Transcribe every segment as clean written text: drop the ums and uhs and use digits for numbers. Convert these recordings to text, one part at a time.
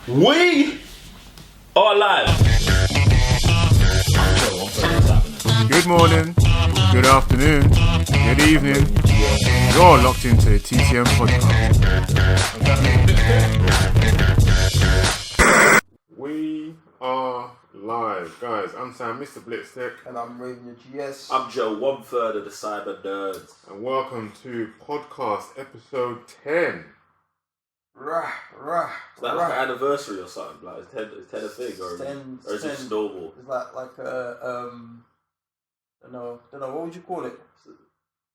We are live. Good morning, good afternoon, good evening. You're locked into the TTM podcast. We are live, guys. I'm Sam, Mr. Blitztech, And I'm Raven GS. I'm Joe, 1/3 of the Cyber Nerds. and welcome to podcast episode 10. Is that like an anniversary or something? Like, is 10 a thing? Or is it just normal? It's like a don't know, what would you call it?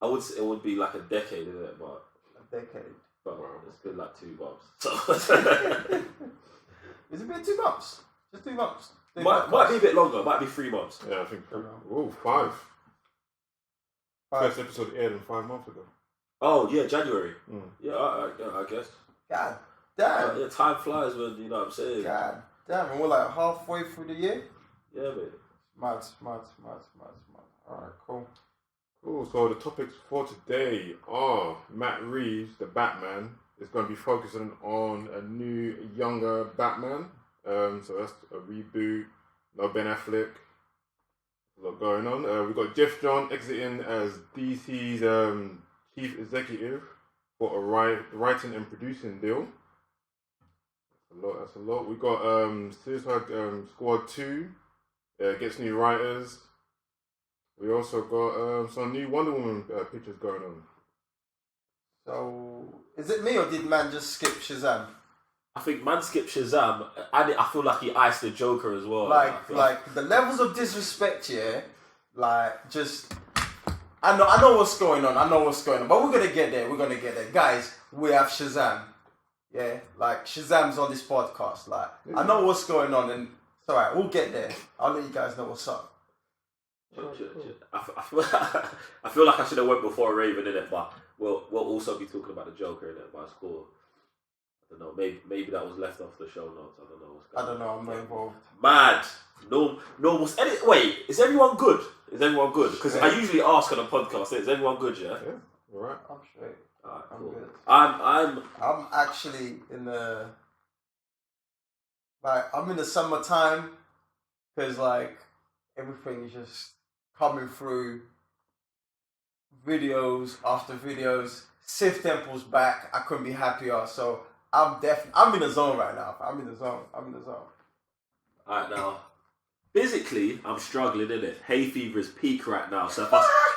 I would say it would be like a decade, isn't it? But A decade. it's been like 2 months. So Is it been 2 months? Just 2 months. might be a bit longer. Might be 3 months. Yeah, I think. Oh, 5. Five. First episode aired 5 months ago. Oh yeah, January. Mm. Yeah, I guess. God damn. Yeah, time flies when you know what I'm saying. God damn. And we're like halfway through the year. Yeah, mate. Mad. Alright, cool. Cool. So the topics for today are Matt Reeves, the Batman, is going to be focusing on a new, younger Batman. So that's a reboot. No Ben Affleck. A lot going on. We've got Geoff John exiting as DC's chief executive for a writing and producing deal. That's a lot. We got Suicide Squad 2 gets new writers. We also got some new Wonder Woman pictures going on. So, is it me or did man just skip Shazam? I think man skipped Shazam, and I feel like he iced the Joker as well. Like the levels of disrespect here, like just I know what's going on, but we're gonna get there, Guys, we have Shazam. Yeah, like Shazam's on this podcast. Like I know what's going on, and it's alright, we'll get there. I'll let you guys know what's up. I feel like I should have went before Raven in it, but we'll also be talking about the Joker in it. But it's cool. I don't know. Maybe that was left off the show notes. I don't know what's going on. I don't know. I'm not involved. Mad. Normal. Wait, is everyone good? Because I usually ask on a podcast. Is everyone good? Yeah. Yeah. All right. I'm straight. Alright, I'm cool. good. I'm I'm actually in the I'm in the summertime because like everything is just coming through. Videos after videos. Sith Temple's back. I couldn't be happier. So I'm in the zone right now. I'm in the zone. Alright now. Physically, I'm struggling in it. Hay fever is peak right now. So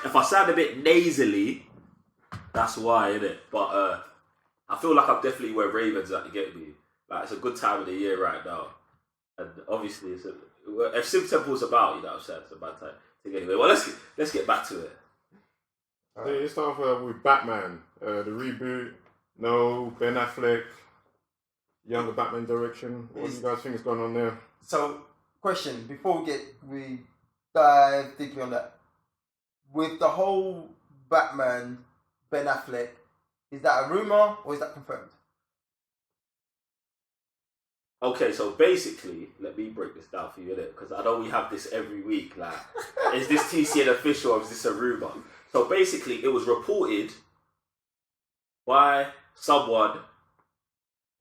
if I sound a bit nasally, that's why, innit? But I feel like I'm definitely where Raven's at to get me. Like it's a good time of the year right now, and obviously if Sim Temple's about, you know what I'm saying, it's a bad time to get me. Well, let's get back to it. So let's start off with Batman, the reboot. No Ben Affleck, younger Batman direction. What do you guys think is going on there? So, question before we dive deeply on that, with the whole Batman Ben Affleck, is that a rumor or is that confirmed? Okay, so basically, let me break this down for you, innit? Because I know we have this every week. Like, is this TCN official or is this a rumor? So basically, it was reported by someone.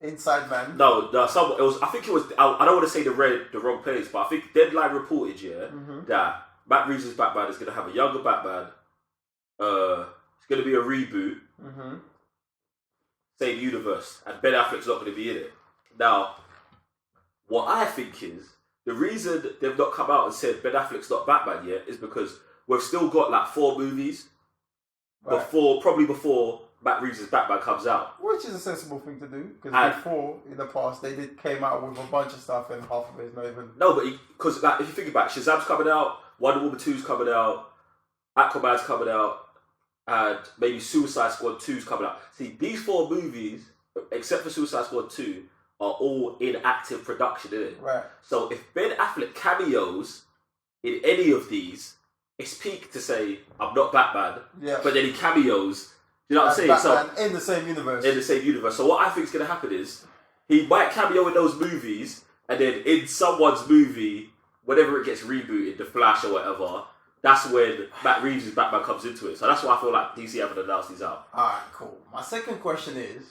Inside man. No, someone. It was. I think it was. I don't want to say the wrong place, but I think Deadline reported, that Matt Reeves' Batman is going to have a younger Batman. It's going to be a reboot. Same universe, and Ben Affleck's not going to be in it. Now, what I think is the reason they've not come out and said Ben Affleck's not Batman yet is because we've still got like 4 movies before Matt Reeves' Batman comes out. Which is a sensible thing to do, because before, in the past, they came out with a bunch of stuff and half of it is not even... No, but because like, if you think about it, Shazam's coming out, Wonder Woman 2's coming out, Aquaman's coming out, and maybe Suicide Squad 2's coming out. See, these 4 movies, except for Suicide Squad 2, are all in active production, innit? Right. So if Ben Affleck cameos in any of these, it's peak to say, I'm not Batman, but then he cameos, you know what I'm saying? Batman in the same universe. So what I think is going to happen is, he might cameo in those movies, and then in someone's movie, whenever it gets rebooted, The Flash or whatever, that's when Matt Reeves' Batman comes into it. So that's why I feel like DC haven't announced these out. Alright, cool. My second question is,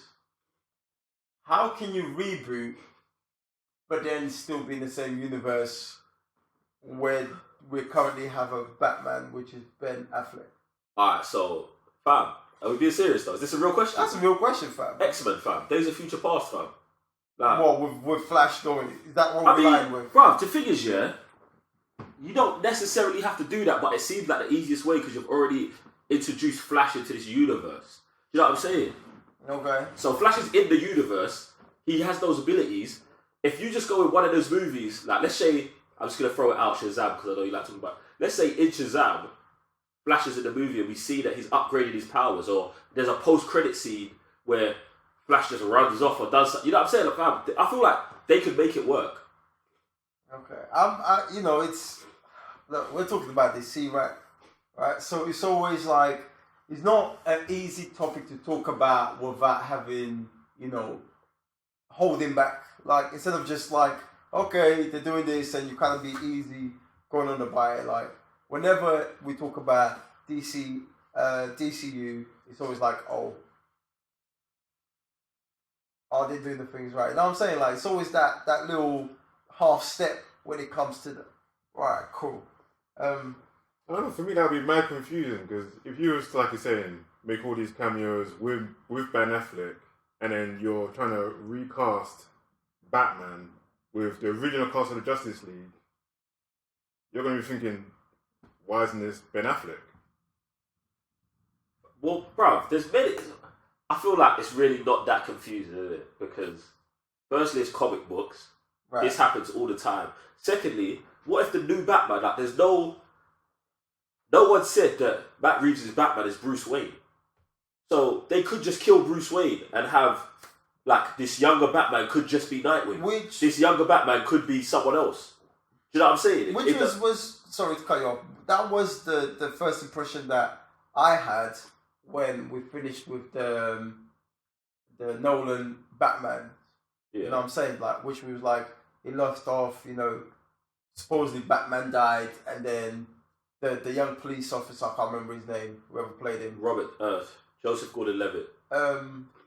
how can you reboot but then still be in the same universe where we currently have a Batman, which is Ben Affleck? Alright, so, fam, are we being serious though? Is this a real question? That's a real question, fam. X-Men, fam. Days of Future Past, fam. Like, What, with Flash going? Is that what I we're mean, lying with? bruv, the thing is, yeah, you don't necessarily have to do that, but it seems like the easiest way because you've already introduced Flash into this universe. You know what I'm saying? Okay. So Flash is in the universe. He has those abilities. If you just go with one of those movies, like let's say, I'm just gonna throw it out Shazam because I know you like talking about. Let's say in Shazam, Flash is in the movie and we see that he's upgraded his powers, or there's a post-credit scene where Flash just runs off or does something. You know what I'm saying? Like, I feel like they could make it work. Okay. You know, look, we're talking about DC, right? Right. So it's always like it's not an easy topic to talk about without having, you know, holding back. Like instead of just like, okay, they're doing this, and you kind of be easy going on about it. Like whenever we talk about DCU, it's always like, oh, are they doing the things right? You know what I'm saying? Like it's always that little half step when it comes to the right, cool. I don't know, for me that would be mad confusing because if you was, like you're saying, make all these cameos with Ben Affleck and then you're trying to recast Batman with the original cast of the Justice League, you're going to be thinking, why isn't this Ben Affleck? Well, bruv, there's many. I feel like it's really not that confusing, is it? Because firstly, it's comic books. Right. This happens all the time. Secondly, what if the new Batman, like there's no one said that Matt Reeves' Batman is Bruce Wayne. So they could just kill Bruce Wayne and have like this younger Batman could just be Nightwing. This younger Batman could be someone else. Do you know what I'm saying? Which was sorry to cut you off. That was the first impression that I had when we finished with the Nolan Batman. Yeah. You know what I'm saying? Like, which was like, it left off, you know, supposedly Batman died, and then the young police officer, I can't remember his name, whoever played him, Joseph Gordon-Levitt,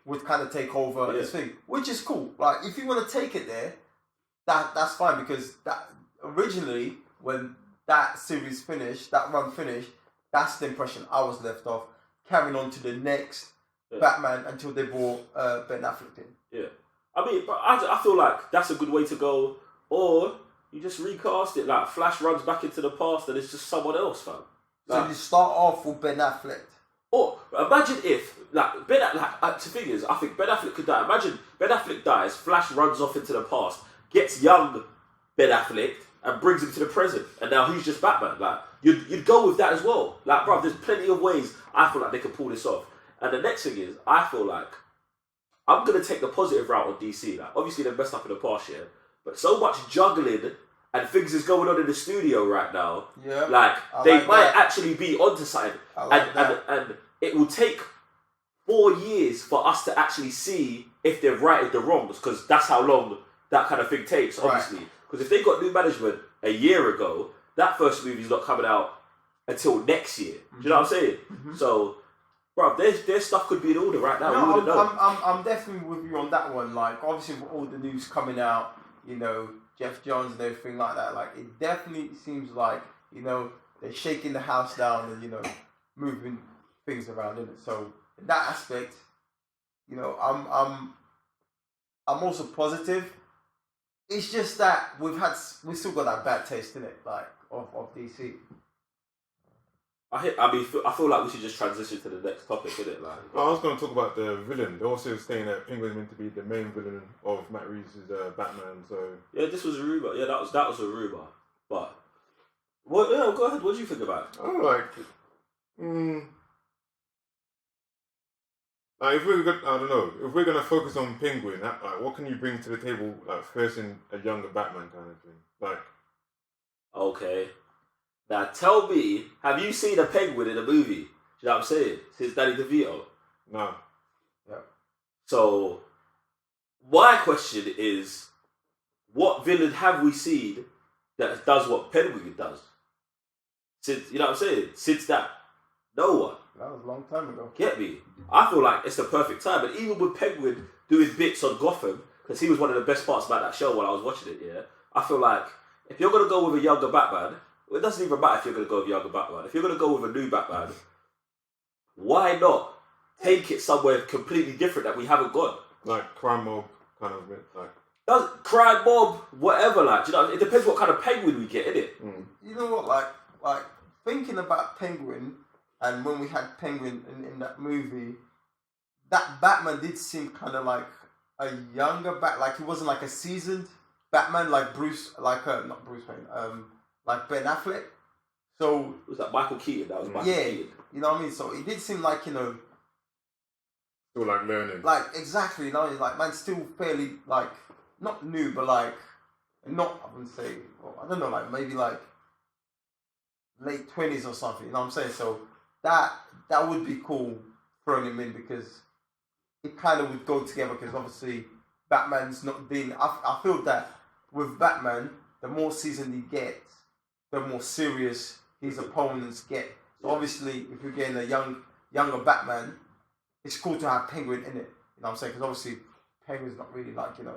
would kind of take over this thing, which is cool. Like, if you want to take it there, that's fine, because that originally when that series finished, that run finished, that's the impression I was left off. Carrying on to the next Batman until they brought Ben Affleck in. Yeah. I mean, but I feel like that's a good way to go. Or you just recast it. Like, Flash runs back into the past and it's just someone else, fam. Like, so you start off with Ben Affleck. Or imagine if, like, the thing is, I think Ben Affleck could die. Imagine Ben Affleck dies, Flash runs off into the past, gets young Ben Affleck and brings him to the present. And now he's just Batman. Like, you'd go with that as well. Like, bro, there's plenty of ways I feel like they could pull this off. And the next thing is, I feel like I'm going to take the positive route on DC. Like, obviously, they've messed up in the past year, but so much juggling and things is going on in the studio right now. Yeah, like, they might actually be onto something. And it will take 4 years for us to actually see if they've righted the wrongs, because that's how long that kind of thing takes, obviously. Because if they got new management a year ago, that first movie's not coming out until next year. Do you know what I'm saying? Mm-hmm. So, bro, their stuff could be in order right now. No, I'm definitely with you on that one. Like, obviously, with all the news coming out, you know, Geoff John and everything like that. Like, it definitely seems like, you know, they're shaking the house down and, you know, moving things around, in it. So in that aspect, you know, I'm also positive. It's just that we've still got that bad taste in it, like of DC. I feel like we should just transition to the next topic, innit? Like, I was going to talk about the villain. They're also saying that Penguin's meant to be the main villain of Matt Reeves' Batman. So yeah, this was a rumor. Yeah, that was a rumor. But go ahead. What do you think about it? I don't like. Like, if we're gonna focus on Penguin, like, what can you bring to the table, like, facing a younger Batman kind of thing? Like, okay, now tell me, have you seen a Penguin in a movie? Do you know what I'm saying? Since Danny DeVito? No. Yeah. So, my question is, what villain have we seen that does what Penguin does? Since, you know what I'm saying? Since that, no one. That was a long time ago. Get me? I feel like it's the perfect time. And even with Penguin doing bits on Gotham, because he was one of the best parts about that show while I was watching it. Yeah, I feel like if you're gonna go with a younger Batman, it doesn't even matter if you're gonna go with a younger Batman. If you're gonna go with a new Batman, why not take it somewhere completely different that we haven't gone? Like crime mob kind of like. Does crime mob, whatever, like, do you know, it depends what kind of Penguin we get, innit? You know what, like thinking about Penguin, and when we had Penguin in that movie, that Batman did seem kind of like a younger like he wasn't like a seasoned Batman, like Bruce, like not Bruce Wayne, like Ben Affleck. So Was that Michael Keaton? That was Michael Keaton. You know what I mean. So it did seem like still like learning. like exactly, you know, like man, still fairly like not new, but like not I wouldn't say, well, I don't know, like maybe like late 20s or something. You know what I'm saying? So that would be cool throwing him in because it kind of would go together because obviously Batman's not dealing. I feel that with Batman, the more seasoned he gets, the more serious his opponents get. So obviously, if you're getting a younger Batman, it's cool to have Penguin in it. You know what I'm saying? Because obviously, Penguin's not really like, you know,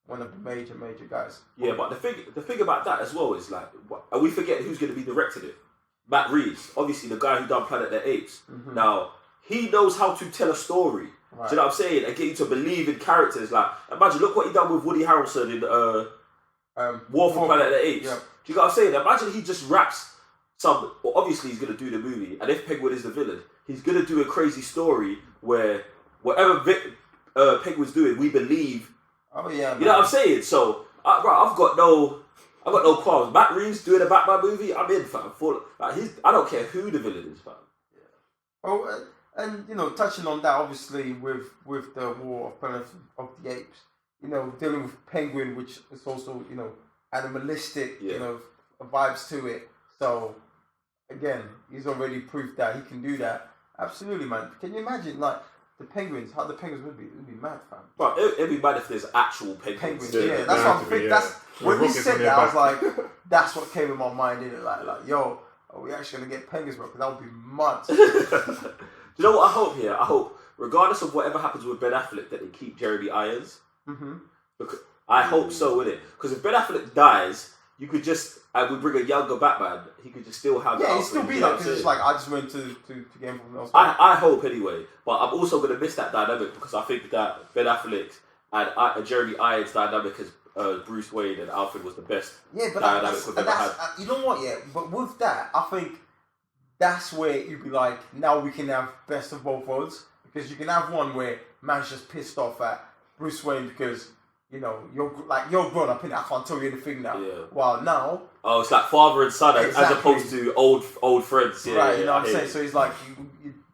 one of the major guys. Yeah, but the thing about that as well is like, are we forgetting who's going to be directing it? Matt Reeves, obviously the guy who done Planet of the Apes. Mm-hmm. Now he knows how to tell a story. Right. Do you know what I'm saying? And get you to believe in characters. Like, imagine, look what he done with Woody Harrelson in War for Planet of the Apes. Yeah. Do you know what I'm saying? Imagine he just raps some. Well, obviously he's gonna do the movie, and if Penguin is the villain, he's gonna do a crazy story where whatever Penguin's doing, we believe. Oh yeah. You know what I'm saying? So, bro, I've got no qualms. Matt Reeves doing a Batman movie, I'm in, fam. I don't care who the villain is, fam. Yeah. Oh, and you know, touching on that, obviously with the War of Planet of the Apes, you know, dealing with Penguin, which is also, you know, animalistic, you know, vibes to it. So again, he's already proved that he can do that. Absolutely, man. Can you imagine, like, the Penguins? How the Penguins would be? It would be mad, fam. Bro, it'd be mad if there's actual penguins. Yeah, that's what I'm thinking. That's when we said that, I was like, that's what came in my mind, innit? Like, yo, are we actually gonna get penguins, bro? Because that would be mad. Do you know what I hope here? I hope, regardless of whatever happens with Ben Affleck, that they keep Jeremy Irons. Mm-hmm. Because I hope so, with it. Because if Ben Affleck dies, you could just, and we bring a younger Batman, he could just still have. Yeah, he'd still be like, because it's like I just went to get him from elsewhere. I hope anyway, but I'm also going to miss that dynamic because I think that Ben Affleck and Jeremy Irons dynamic as Bruce Wayne and Alfred was the best dynamic we've ever had. You know what? Yeah, but with that, I think that's where you'd be like, now we can have best of both worlds, because you can have one where man's just pissed off at Bruce Wayne because, you know, you're grown up in it. I can't tell you anything now. Yeah. While now, oh, it's like father and son exactly. as opposed to old friends. Yeah, right? Yeah, you know what I'm saying? it. So it's like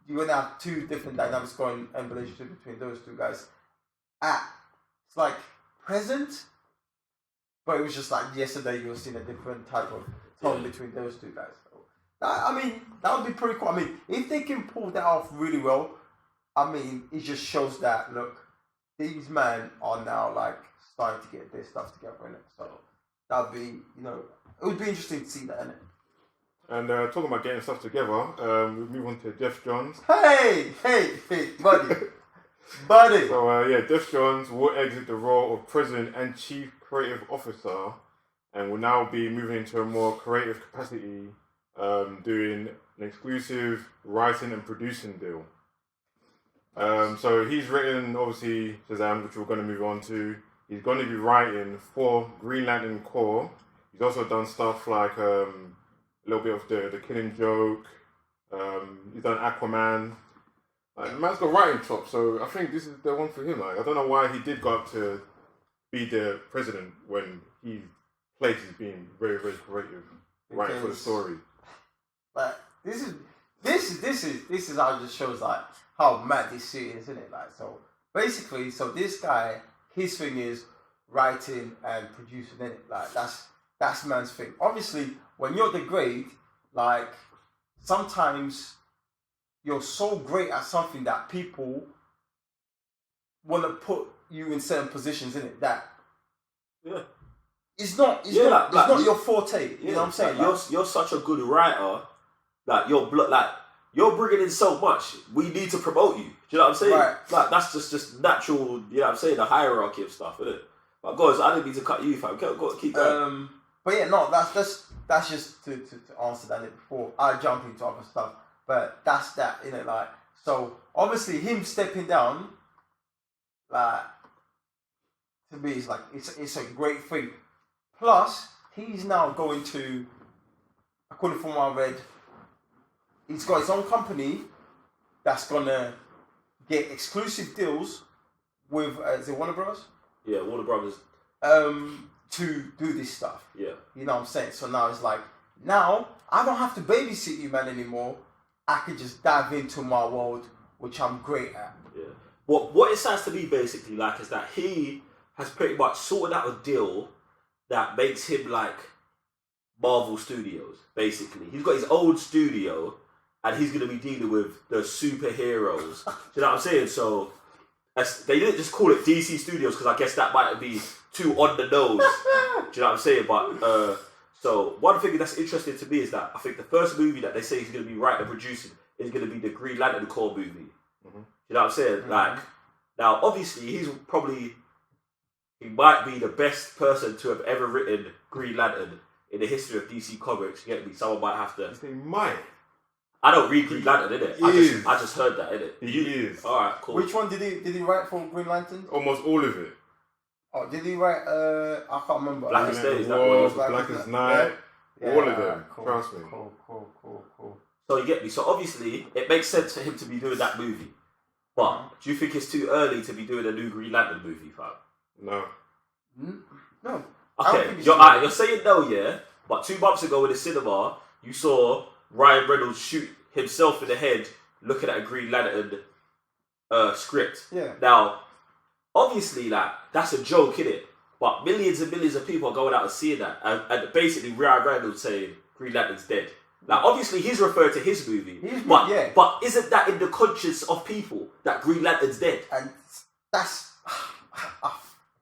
you're gonna have two different dynamics going in relationship between those two guys. It's like present, but it was just like yesterday you were seeing a different type of tone between those two guys. So, I mean, that would be pretty cool. I mean, if they can pull that off really well, I mean, it just shows that, look, these men are now like starting to get their stuff together, innit? So that'd be, you know, it would be interesting to see that, innit? And talking about getting stuff together, we move on to Geoff Johns. Hey, buddy. Buddy. So Geoff Johns will exit the role of President and Chief Creative Officer, and will now be moving into a more creative capacity, doing an exclusive writing and producing deal. So he's written, obviously, Shazam, which we're going to move on to. He's going to be writing for Green Lantern Corps. He's also done stuff like a little bit of the Killing Joke. He's done Aquaman. Like, the man's got writing chops, so I think this is the one for him. Like, I don't know why he did go up to be the president when he plays as being very, very creative, writing for the story. Like, this is how it just shows like how mad this shit is, isn't it? Like, so basically, so this guy, his thing is writing and producing, in it. Like, that's man's thing. Obviously, when you're the grade, like, sometimes you're so great at something that people want to put you in certain positions, in it, that it's not your forte. You know what I'm saying? You're such a good writer that you're bringing in so much. We need to promote you. you know what I'm saying? Right. Like that's just natural. You know what I'm saying? The hierarchy of stuff, isn't it? But guys, I didn't mean to cut you, fam. Go keep going. But yeah, no, that's just to answer that before I jump into other stuff. But that's that, you know, like, so obviously him stepping down, like, to me is like it's a great thing. Plus, he's now going to, according from what I read, he's got his own company that's gonna get exclusive deals with is it Warner Bros? Yeah, Warner Brothers. To do this stuff. Yeah. You know what I'm saying? So now it's like, now I don't have to babysit you, man, anymore. I could just dive into my world, which I'm great at. Yeah. What it sounds to me basically like is that he has pretty much sorted out a deal that makes him like Marvel Studios, basically. He's got his own studio and he's going to be dealing with the superheroes. Do you know what I'm saying? So they didn't just call it DC Studios because I guess that might be too on the nose. Do you know what I'm saying? But so one thing that's interesting to me is that I think the first movie that they say he's going to be writing and producing is going to be the Green Lantern core movie. Mm-hmm. You know what I'm saying? Like, now obviously he might be the best person to have ever written Green Lantern in the history of DC Comics. You get me? Someone might have to. They might. I don't read Green Lantern, innit? I just heard that, innit? He is. Alright, cool. Which one did he write for Green Lantern? Almost all of it. Oh, did he write? I can't remember. Blackest Day, is that Wars, one? Blackest Night. Yeah, All of them. cool, Trust me. Cool. So you get me? So obviously, it makes sense for him to be doing that movie. But do you think it's too early to be doing a new Green Lantern movie, fam? No. No. Okay, you're saying no, yeah? But 2 months ago in the cinema, you saw Ryan Reynolds shoot himself in the head looking at a Green Lantern script. Yeah. Now, obviously, like, that's a joke, innit? But millions and millions of people are going out and seeing that. And basically, Ryan Reynolds saying Green Lantern's dead. Like, obviously, he's referring to his movie. But isn't that in the conscience of people that Green Lantern's dead? And that's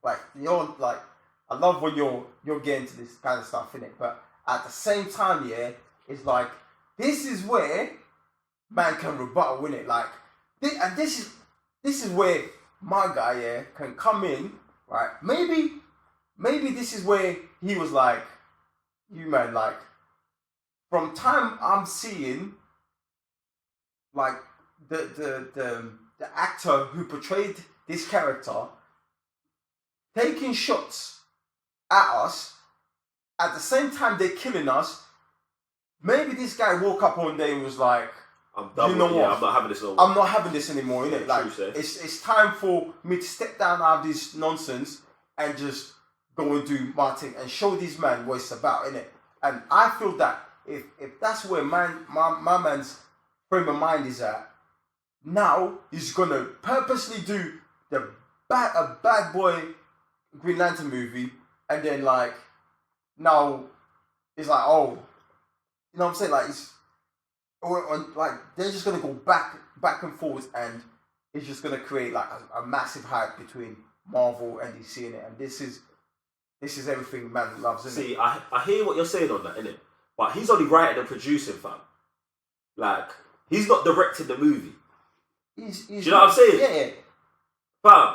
like, you're like, I love when you're getting to this kind of stuff, innit? But at the same time, yeah, it's like, this is where man can rebuttal, innit? Like, this is where my guy, yeah, can come in, right? Maybe this is where he was like, you man, like, from time I'm seeing, like, the actor who portrayed this character taking shots at us, at the same time they're killing us. Maybe this guy woke up one day and was like, I'm done. You know with, what? I'm not having this no more. I'm not having this anymore, innit? Yeah, Like, true, it's time for me to step down out of this nonsense and just go and do my thing and show these man what it's about, innit? And I feel that if that's where my man's frame of mind is at, now he's gonna purposely do a bad boy Green Lantern movie, and then like now it's like, oh, you know what I'm saying? Like like they're just gonna go back and forth, and it's just gonna create like a massive hype between Marvel and DC in it, and this is everything man loves. Isn't See, it? I hear what you're saying on that, innit? But he's only writing and producing, fam. Like, he's not directing the movie. He's Do you know what I'm saying? Yeah. Fam,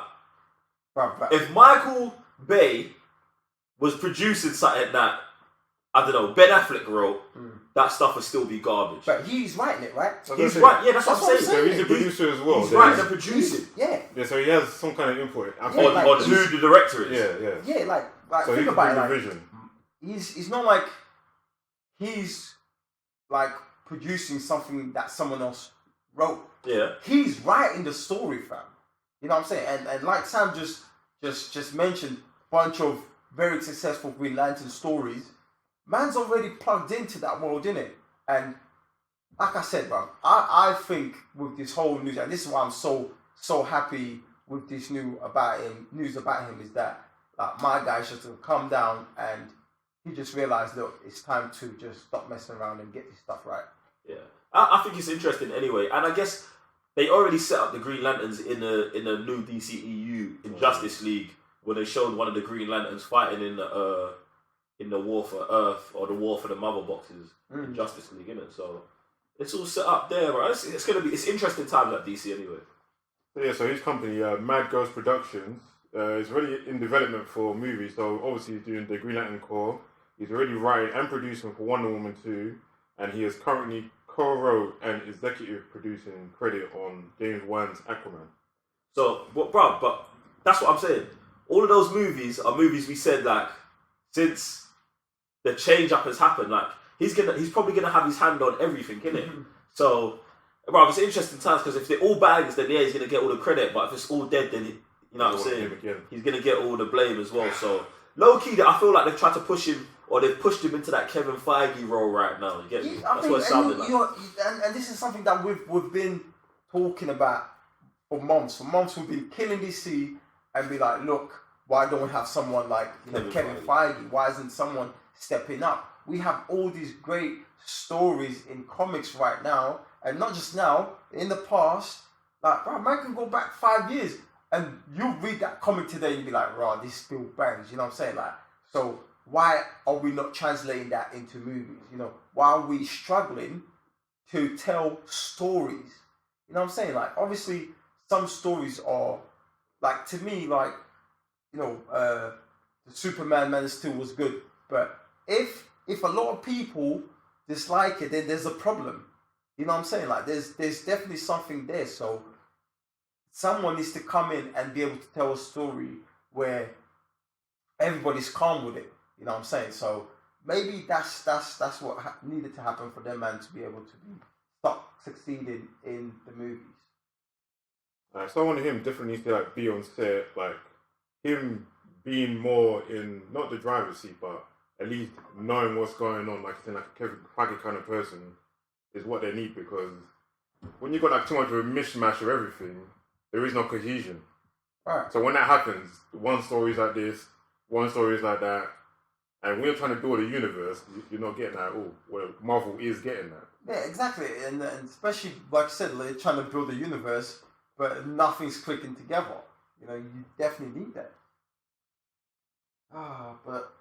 Bruh. if Michael Bay was producing something that, I don't know, Ben Affleck wrote, that stuff would still be garbage. But he's writing it, right? He's right, yeah, that's what I'm saying. So he's a producer as well. He's writing and producing. Yeah. Yeah, so he has some kind of input. Yeah, like, On who the director is. Yeah. Like So he think can about it. bring the Like, vision. he's not like he's like producing something that someone else wrote. Yeah. He's writing the story, fam. You know what I'm saying? And like Sam just mentioned, bunch of very successful Green Lantern stories. Man's already plugged into that world, innit? And like I said, bro, I think with this whole news, and this is why I'm so happy with this news about him is that like my guy should have come down and he just realised, look, it's time to just stop messing around and get this stuff right. Yeah. I think it's interesting anyway, and I guess they already set up the Green Lanterns in a new DCEU in Justice League, where they showed one of the Green Lanterns fighting in the War for Earth or the War for the Mother Boxes in Justice League, innit? So it's all set up there, right? It's interesting times at DC anyway. So his company, Mad Ghost Productions, is already in development for movies. So obviously he's doing the Green Lantern Corps. He's already writing and producing for Wonder Woman 2, and he is currently co-wrote and executive producing credit on James Wan's Aquaman. So, but that's what I'm saying. All of those movies are movies we said like since the change up has happened. Like he's probably gonna have his hand on everything, innit? So, bro, it's interesting times because if they're all bags, then yeah, he's gonna get all the credit. But if it's all dead, then you know what I'm saying? He's gonna get all the blame as well. So low key, I feel like they've tried to push him. Or they've pushed him into that Kevin Feige role right now. You get me? That's what it sounded like. And this is something that we've been talking about for months. For months, we've been killing DC and be like, look, why don't we have someone like Kevin Feige? Why isn't someone stepping up? We have all these great stories in comics right now, and not just now. In the past, like, bro, man can go back 5 years, and you read that comic today and be like, bro, this still bangs. You know what I'm saying? Like, so. Why are we not translating that into movies? You know, why are we struggling to tell stories? You know what I'm saying? Like, obviously, some stories are, like, to me, like, you know, the Superman Man of Steel was good. But if a lot of people dislike it, then there's a problem. You know what I'm saying? Like, there's definitely something there. So, someone needs to come in and be able to tell a story where everybody's calm with it. You know what I'm saying? So maybe that's what needed to happen for them, man, to be able to start succeeding in the movies. Someone of him definitely needs to like be on set, like him being more in not the driver's seat, but at least knowing what's going on, like he's like a Kevin Feige kind of person, is what they need, because when you've got like too much of a mishmash of everything, there is no cohesion. Right. So when that happens, one story is like this, one story is like that. And when you're trying to build a universe, you're not getting that at all. Well, Marvel is getting that. Yeah, exactly. And especially, like I said, they're trying to build a universe, but nothing's clicking together. You know, you definitely need that. But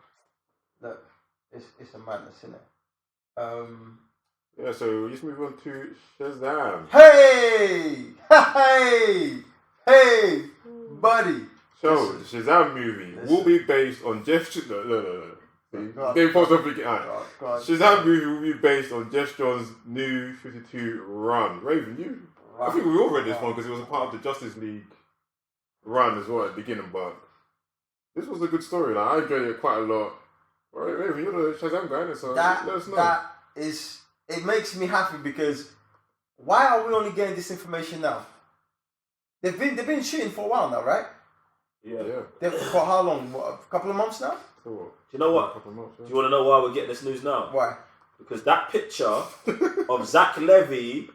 look, it's a madness, isn't it? Yeah, so let's move on to Shazam. Hey, buddy. So, the Shazam movie will be based on Geoff... No. Shazam movie will be based on Geoff John's new 52 run. Raven, I think we all read this one because it was a part of the Justice League run as well at the beginning, but this was a good story. Like, I enjoyed it quite a lot. Right, Raven, you're the Shazam guy, so let us know. It makes me happy because why are we only getting this information now? They've been shooting for a while now, right? Yeah. For how long? What, a couple of months now? Cool. Do you know what? Do you want to know why we're getting this news now? Why? Because that picture of Zach Levy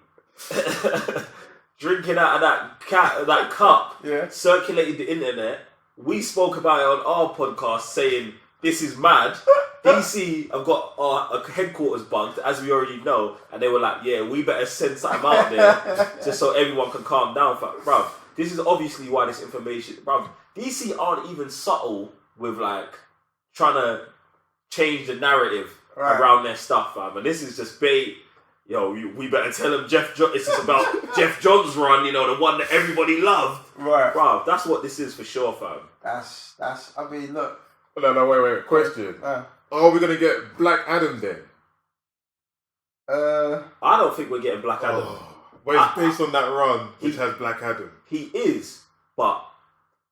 drinking out of that cup circulated the internet. We spoke about it on our podcast saying this is mad. DC have got a headquarters bugged, as we already know, and they were like, yeah, we better send something out there just so everyone can calm down. Bruv, this is obviously why this information... Bruv, DC aren't even subtle with, like, trying to change the narrative around their stuff, fam. And this is just bait. Yo, we better tell them this is about Geoff John's run, you know, the one that everybody loved. Right. Bruv, that's what this is for sure, fam. That's I mean, look. No, wait. Question. Are we going to get Black Adam then? I don't think we're getting Black Adam. But it's based on that run, which has Black Adam. He is, but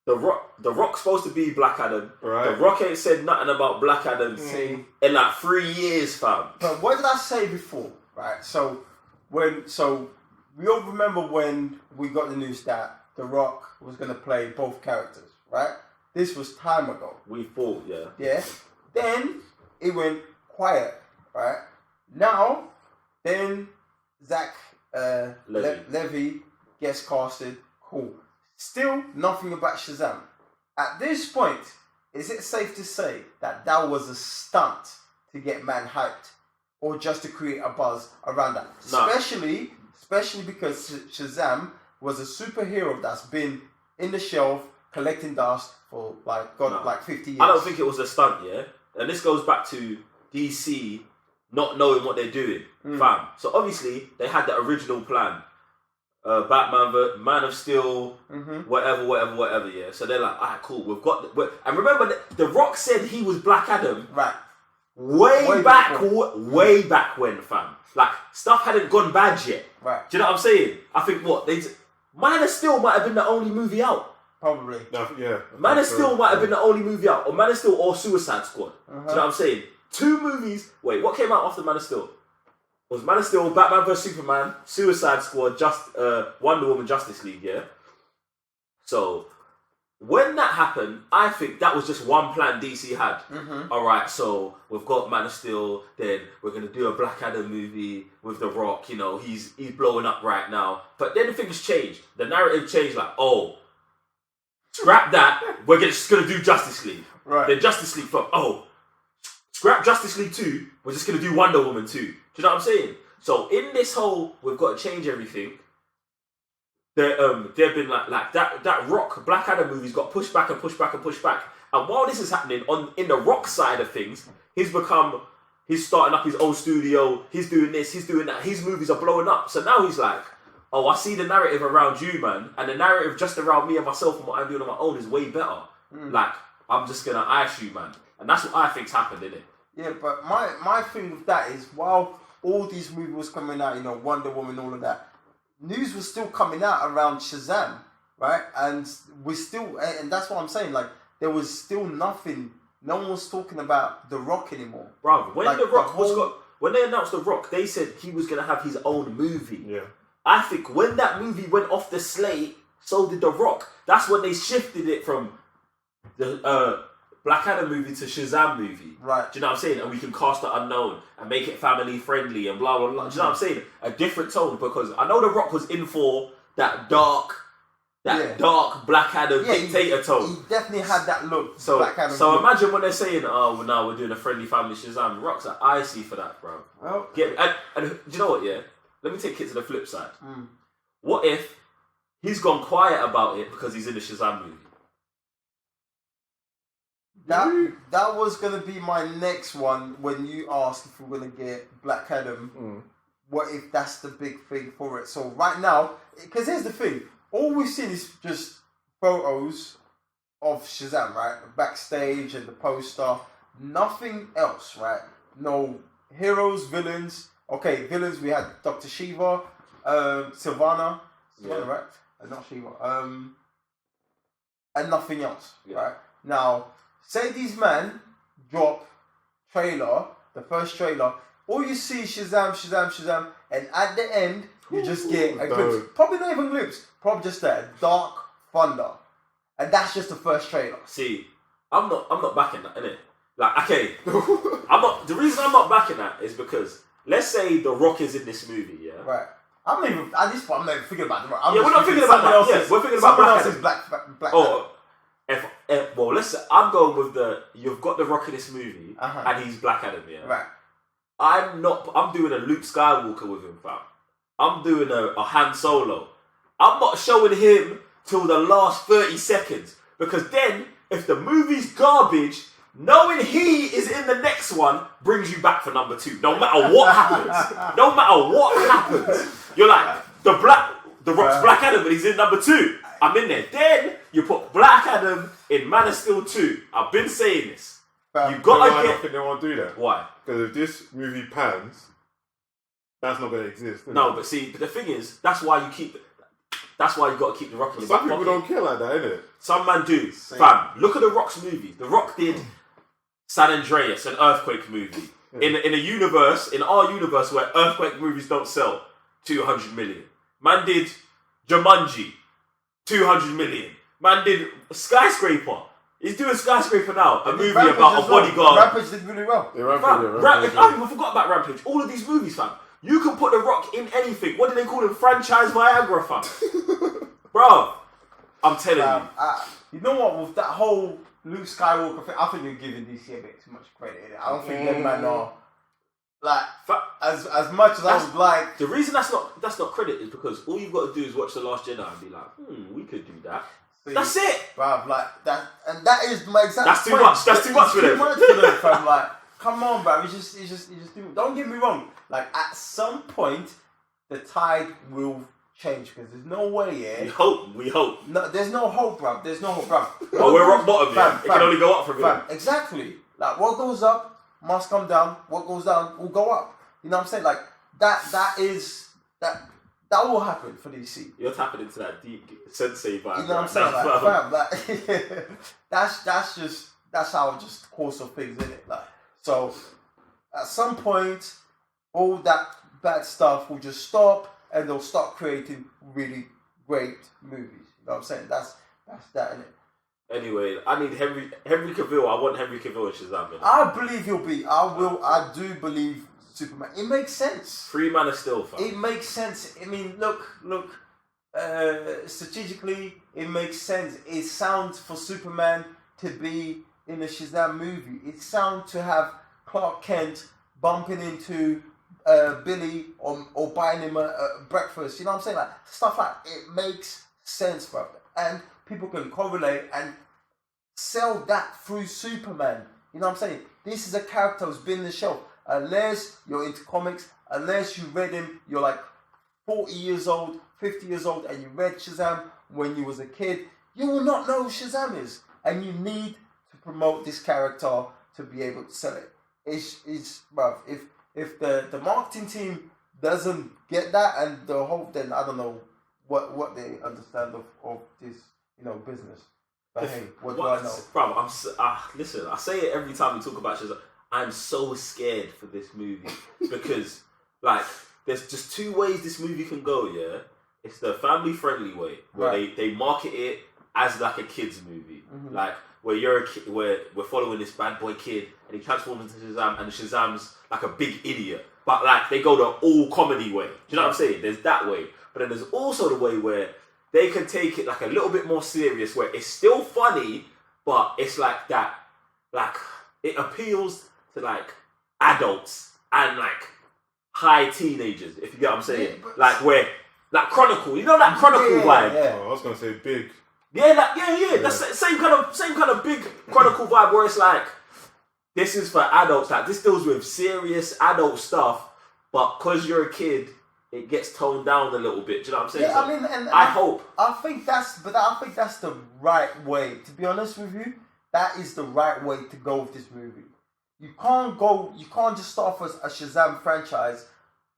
the Rock's supposed to be Black Adam. Right. The Rock ain't said nothing about Black Adam in like 3 years, fam. But what did I say before? Right. So we all remember when we got the news that The Rock was going to play both characters, right? This was time ago. We thought, yeah. Yeah. Then it went quiet, right? Now, then Zach Levy gets casted. Cool. Still nothing about Shazam. At this point, is it safe to say that was a stunt to get man hyped, or just to create a buzz around that? No. Especially because Shazam was a superhero that's been in the shelf collecting dust for like 50 years. I don't think it was a stunt, yeah. And this goes back to DC not knowing what they're doing, fam. So obviously they had the original plan. Batman, Man of Steel, whatever. Yeah. So they're like, alright, cool. We've got. And remember, the Rock said he was Black Adam. Right. Way back when, fam. Like stuff hadn't gone bad yet. Right. Do you know what I'm saying? I think Man of Steel might have been the only movie out. Probably. No, yeah. Man of Steel might have been the only movie out, or Man of Steel or Suicide Squad. Do you know what I'm saying? 2 movies. Wait, what came out after Man of Steel? It was Man of Steel, Batman vs Superman, Suicide Squad, Wonder Woman, Justice League. Yeah. So when that happened, I think that was just one plan DC had. All right, so we've got Man of Steel. Then we're gonna do a Black Adam movie with The Rock. You know, he's blowing up right now. But then things changed. The narrative changed. Like, oh, scrap that. We're just gonna do Justice League. Right. Then Justice League from scrap Justice League 2. We're just gonna do Wonder Woman 2. Do you know what I'm saying? So in this whole, we've got to change everything. They've been like that Rock Black Adam movie's got pushed back. And while this is happening in the Rock side of things, he's starting up his own studio. He's doing this. He's doing that. His movies are blowing up. So now he's like, oh, I see the narrative around you, man, and the narrative just around me and myself and what I'm doing on my own is way better. Like, I'm just gonna ice you, man, and that's what I think's happened, innit? Yeah, but my thing with that is, while all these movies was coming out, you know, Wonder Woman, all of that, news was still coming out around Shazam, right? And and that's what I'm saying. Like, there was still nothing. No one was talking about The Rock anymore. Bro, when when they announced The Rock, they said he was gonna have his own movie. Yeah. I think when that movie went off the slate, so did The Rock. That's when they shifted it from the Black Adam movie to Shazam movie. Right. Do you know what I'm saying? And we can cast the unknown and make it family friendly and blah, blah, blah. Do you know what I'm saying? A different tone, because I know The Rock was in for that dark Black Adam dictator tone. He definitely had that look. So, Black Adam so look. Imagine when they're saying, oh, well, now we're doing a friendly family Shazam. The Rock's like, I see for that, bro. Well, And do you know what, yeah? Let me take it to the flip side. What if he's gone quiet about it because he's in the Shazam movie? that was gonna be my next one when you asked if we're gonna get Black Adam. What if that's the big thing for it? So right now, because here's the thing, all we've seen is just photos of Shazam, right? Backstage and the poster. Nothing else, right? No heroes, villains. Okay, villains, we had Dr. Shiva, Sylvana, right? Not Shiva. And nothing else, right? Now, say these men drop the first trailer, all you see is Shazam, and at the end, you just get a glimpse. Probably not even a glimpse, probably just a dark thunder. And that's just the first trailer. See, I'm not backing that, innit? Like, okay, the reason I'm not backing that is because, let's say The Rock is in this movie, yeah? Right. I'm not even, at this point, I'm not even thinking about The Rock. We're not thinking about that. Yeah, we're thinking about Black Adam. Black Oh, well, let's say, I'm going with you've got The Rock in this movie, and he's Black Adam, yeah? Right. I'm doing a Luke Skywalker with him, fam. I'm doing a Han Solo. I'm not showing him till the last 30 seconds. Because then, if the movie's garbage, knowing he is in the next one brings you back for number 2. No matter what happens. No matter what happens. You're like, the Rock's Black Adam, and he's in number 2. I'm in there. Then, you put Black Adam in Man of Steel 2. I've been saying this. You've got to I don't think they want to do that. Why? Because if this movie pans, that's not going to exist. No, but see, the thing is, that's why you got to keep The Rock in your back Some people pocket. don't care like that, innit? Some man do. Fam, look at The Rock's movie. The Rock did San Andreas, an earthquake movie. In our universe where earthquake movies don't sell, 200 million. Man did Jumanji, 200 million. Man did Skyscraper. He's doing Skyscraper now, a movie about a bodyguard. Rampage did really well. Yeah, Rampage. I even forgot about Rampage. All of these movies, fam. You can put The Rock in anything. What do they call them? Franchise Viagra, fam. Bro, I'm telling you. You know what? With that whole Luke Skywalker thing, I think you're giving DC a bit too much credit. I don't think them man are like as much as I would like. The reason that's not credit is because all you've got to do is watch The Last Jedi and be like, we could do that. See, that's it, bruv. Like that, and that is my exact. That's too point. much. That's too much for them. Too much for them, fam. Like, come on, bruv. It's just do. Don't get me wrong. Like, at some point, the tide will change because there's no way, We hope. No, there's no hope, bruv. There's no hope, bruv. Well, we're rock bottom, yeah. It can only go up from here. Exactly. Like, what goes up must come down. What goes down will go up. You know what I'm saying? Like, that will happen for DC. You're tapping into that deep sensei vibe. You know what I'm saying? Like, fam, that's how just course of things, isn't it? Like, so at some point, all that bad stuff will just stop, and they'll start creating really great movies. You know what I'm saying? That's that, innit? Anyway, I need Henry Cavill. I want Henry Cavill and Shazam. I believe he'll be. I do believe Superman. It makes sense. Free Man of Steel, fam. It makes sense. I mean, look. Strategically, it makes sense. It sounds for Superman to be in a Shazam movie. It sounds to have Clark Kent bumping into Billy or buying him a breakfast. You know what I'm saying? Like stuff like it makes sense, bro. And people can correlate and sell that through Superman. You know what I'm saying? This is a character who's been in the show. Unless you're into comics, unless you read him, you're like 40 years old, 50 years old, and you read Shazam when you was a kid, you will not know who Shazam is. And you need to promote this character to be able to sell it. It's bruv, if the marketing team doesn't get that and the whole, then I don't know what they understand of this, business. But hey, what do I know? Bro, listen, I say it every time we talk about Shazam. I'm so scared for this movie because, like, there's just two ways this movie can go, yeah? It's the family-friendly way, where they market it as, like, a kid's movie. Mm-hmm. Like, where you're a kid, where we're following this bad boy kid, and he transforms into Shazam, and Shazam's, like, a big idiot. But, like, they go the all-comedy way. Do you know what I'm saying? There's that way. But then there's also the way where they can take it, like, a little bit more serious, where it's still funny, but it's like that, like, it appeals to, like, adults and, like, high teenagers, if you get what I'm saying. Yeah, like, where, like, Chronicle, you know that Chronicle vibe? Yeah. Oh, I was going to say big. Yeah, like, yeah. That's the same kind of big Chronicle vibe where it's like, this is for adults. Like, this deals with serious adult stuff, but because you're a kid, it gets toned down a little bit. Do you know what I'm saying? Yeah, so I mean, and I hope. I think that's the right way. To be honest with you, that is the right way to go with this movie. You can't just start off as a Shazam franchise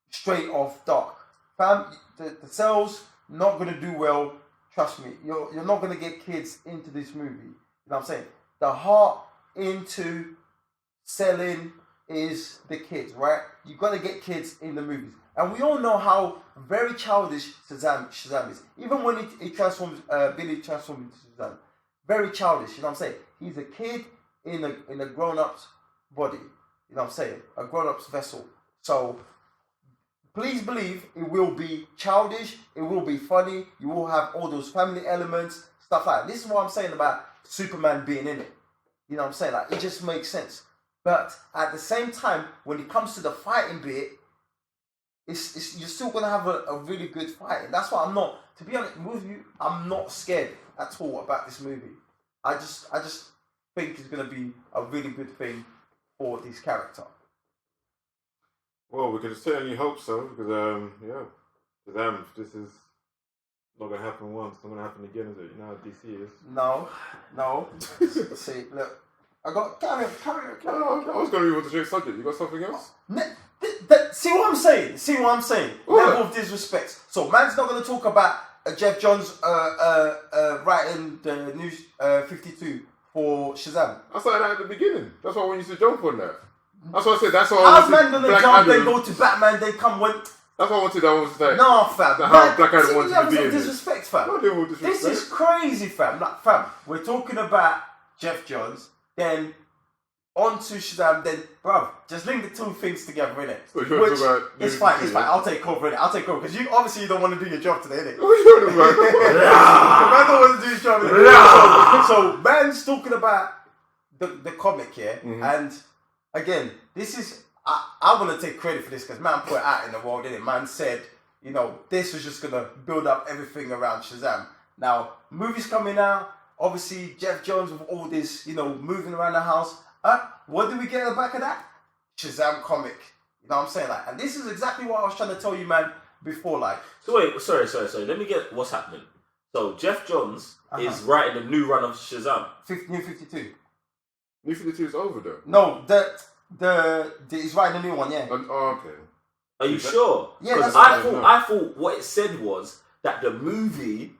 straight off dark. Fam, the sales not gonna do well. Trust me, you're not gonna get kids into this movie. You know what I'm saying? The heart into selling is the kids, right? You gotta get kids in the movies. And we all know how very childish Shazam is. Even when he transforms, Billy transforms into Shazam. Very childish, you know what I'm saying? He's a kid in a grown-up's body. You know what I'm saying? A grown-up's vessel. So, please believe it will be childish, it will be funny, you will have all those family elements, stuff like that. This is what I'm saying about Superman being in it. You know what I'm saying? Like, it just makes sense. But at the same time, when it comes to the fighting bit, you're still gonna have a really good fight. And that's why I'm not, to be honest with you, I'm not scared at all about this movie. I just think it's gonna be a really good thing for this character. Well, we could certainly hope so, because Shazam, this is not gonna happen once, it's not gonna happen again, is it? You know how DC is. No. See, look, I got carry on. I was gonna move on to the next subject. You got something else? See what I'm saying? What? Level of disrespect. So man's not gonna talk about Geoff John's writing the new 52 for Shazam. I said that at the beginning. That's why I want you to jump on that. That's what I said. That's why I How's wanted man gonna Black jump? Adam. They go to Batman. They come when. That's what I wanted. I wanted to say. No, fam. How Black Adam wanted to levels be of in it. disrespect, fam. No level of disrespect. This is crazy, fam. Like, fam, we're talking about Geoff Johns, then on to Shazam, then, bruv, just link the two things together, innit? So you want to talk about it's fine. I'll take over, innit? Because you obviously don't want to do your job today, innit? What are you talking about? Man don't want to do his job, innit? So, man's talking about the comic here, and again, this is, I want to take credit for this because man put it out in the world, innit? Man said, this was just going to build up everything around Shazam. Now, movies coming out, obviously, Geoff Johns with all this, moving around the house. What do we get at the back of that? Shazam comic. You know what I'm saying? Like, and this is exactly what I was trying to tell you, man, before, like. So wait, sorry. Let me get what's happening. So Geoff Johns is writing a new run of Shazam. New 52. New 52 is over though. No, he's writing a new one. Yeah. Okay. Are you sure? Yeah, Because that's I thought what it said was that the movie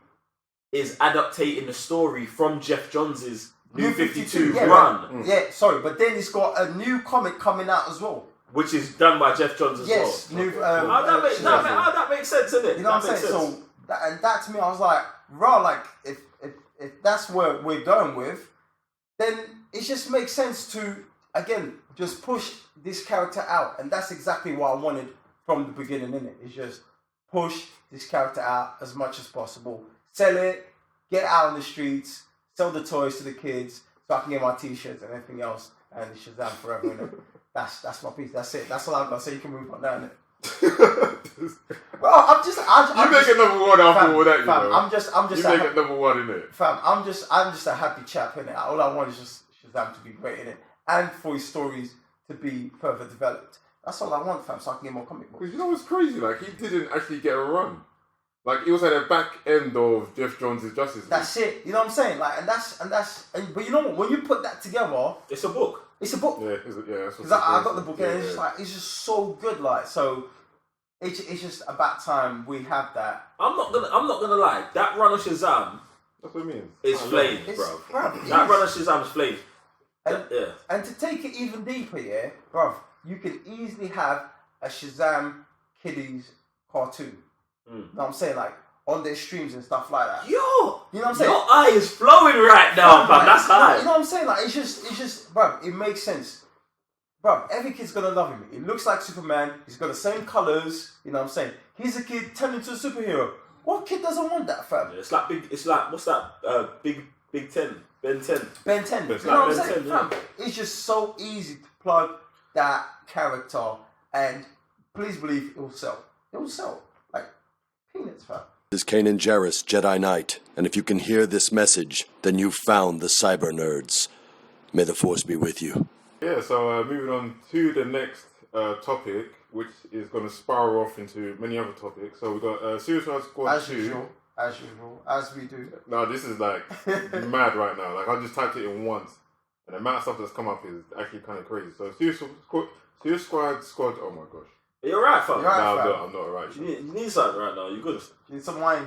is adaptating the story from Geoff Johns' New 52 run. Yeah, sorry, but then it's got a new comic coming out as well. Which is done by Geoff Johns as well. Yes, new. That makes sense, isn't it? You know what I'm saying? So that to me, I was like, like if that's where we're going with, then it just makes sense to again just push this character out, and that's exactly what I wanted from the beginning. Innit? It's just push this character out as much as possible, sell it, get out on the streets, sell the toys to the kids, so I can get my T-shirts and everything else, and it's Shazam forever. Innit? That's my piece. That's it. That's all I've got to say. You can move on down it. Well, I'm just. You make it number one after all that, you know. I'm just. You make it number one, innit? Fam, I'm just a happy chap, innit? All I want is just Shazam to be great, innit? And for his stories to be further developed. That's all I want, fam. So I can get more comic books. Because you know what's crazy? Like he didn't actually get a run. Like it was at the back end of Geoff Johns' Justice League. That's it. You know what I'm saying? Like, but you know what? When you put that together, it's a book. It's a book. Yeah, because I got the book and it's just so good. Like, so it's just about time we have that. I'm not gonna lie. That run of Shazam, that's what I mean. Is flamed, bro. That run of Shazam is flamed. And to take it even deeper, yeah, bro, you can easily have a Shazam Kiddies cartoon. You know what I'm saying? Like on their streams and stuff like that. Yo, you know what I'm saying? Your eye is flowing right now, fam. That's high. You know what I'm saying? Like it's just, bro. It makes sense, bro. Every kid's gonna love him. He looks like Superman. He's got the same colors. You know what I'm saying? He's a kid turned into a superhero. What kid doesn't want that, fam? Yeah, it's like what's that? Big 10, Ben 10. Ben 10. You know what I'm saying, fam? It's just so easy to plug that character, and please believe it will sell. It will sell like peanuts, fam. This is Kanan Jarrus, Jedi Knight, and if you can hear this message, then you've found the Cyber Nerds. May the Force be with you. Yeah, so moving on to the next topic, which is going to spiral off into many other topics. So we've got Suicide Squad 2. As usual, as we do. No, this is like mad right now. Like I just typed it in once, and the amount of stuff that's come up is actually kind of crazy. So Suicide Squad. Oh my gosh. You're right, fam. No, I'm not alright. You need something right now. You good? You need some wine.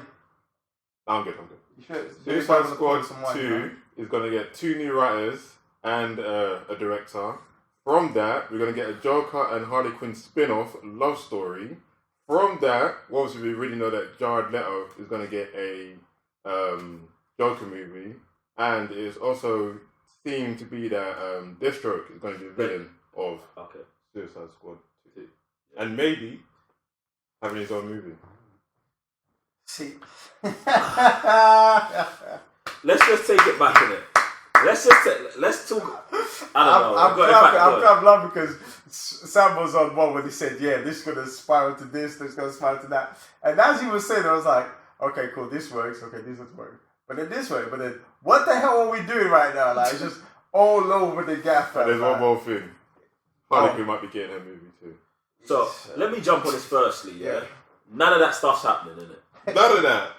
I'm good. You should. Suicide Squad 2 is going to get 2 new writers and a director. From that, we're going to get a Joker and Harley Quinn spin-off love story. From that, obviously we already know that Jared Leto is going to get a Joker movie. And it's also seemed to be that Deathstroke is going to be the villain of Suicide Squad 2. And maybe having his own movie. See. Let's just take it back in it. Let's talk. I don't know. I'm kind of laughing because Sam was on one when he said, "Yeah, this is gonna spiral to this is gonna spiral to that." And as he was saying, I was like, "Okay, cool, this works. Okay, this doesn't work." But then this way. But then, what the hell are we doing right now? Like, it's just all over the gaff. There's one more thing. Harley Quinn might be getting her movie too. So let me jump on this firstly. Yeah, none of that stuff's happening, innit? None of that.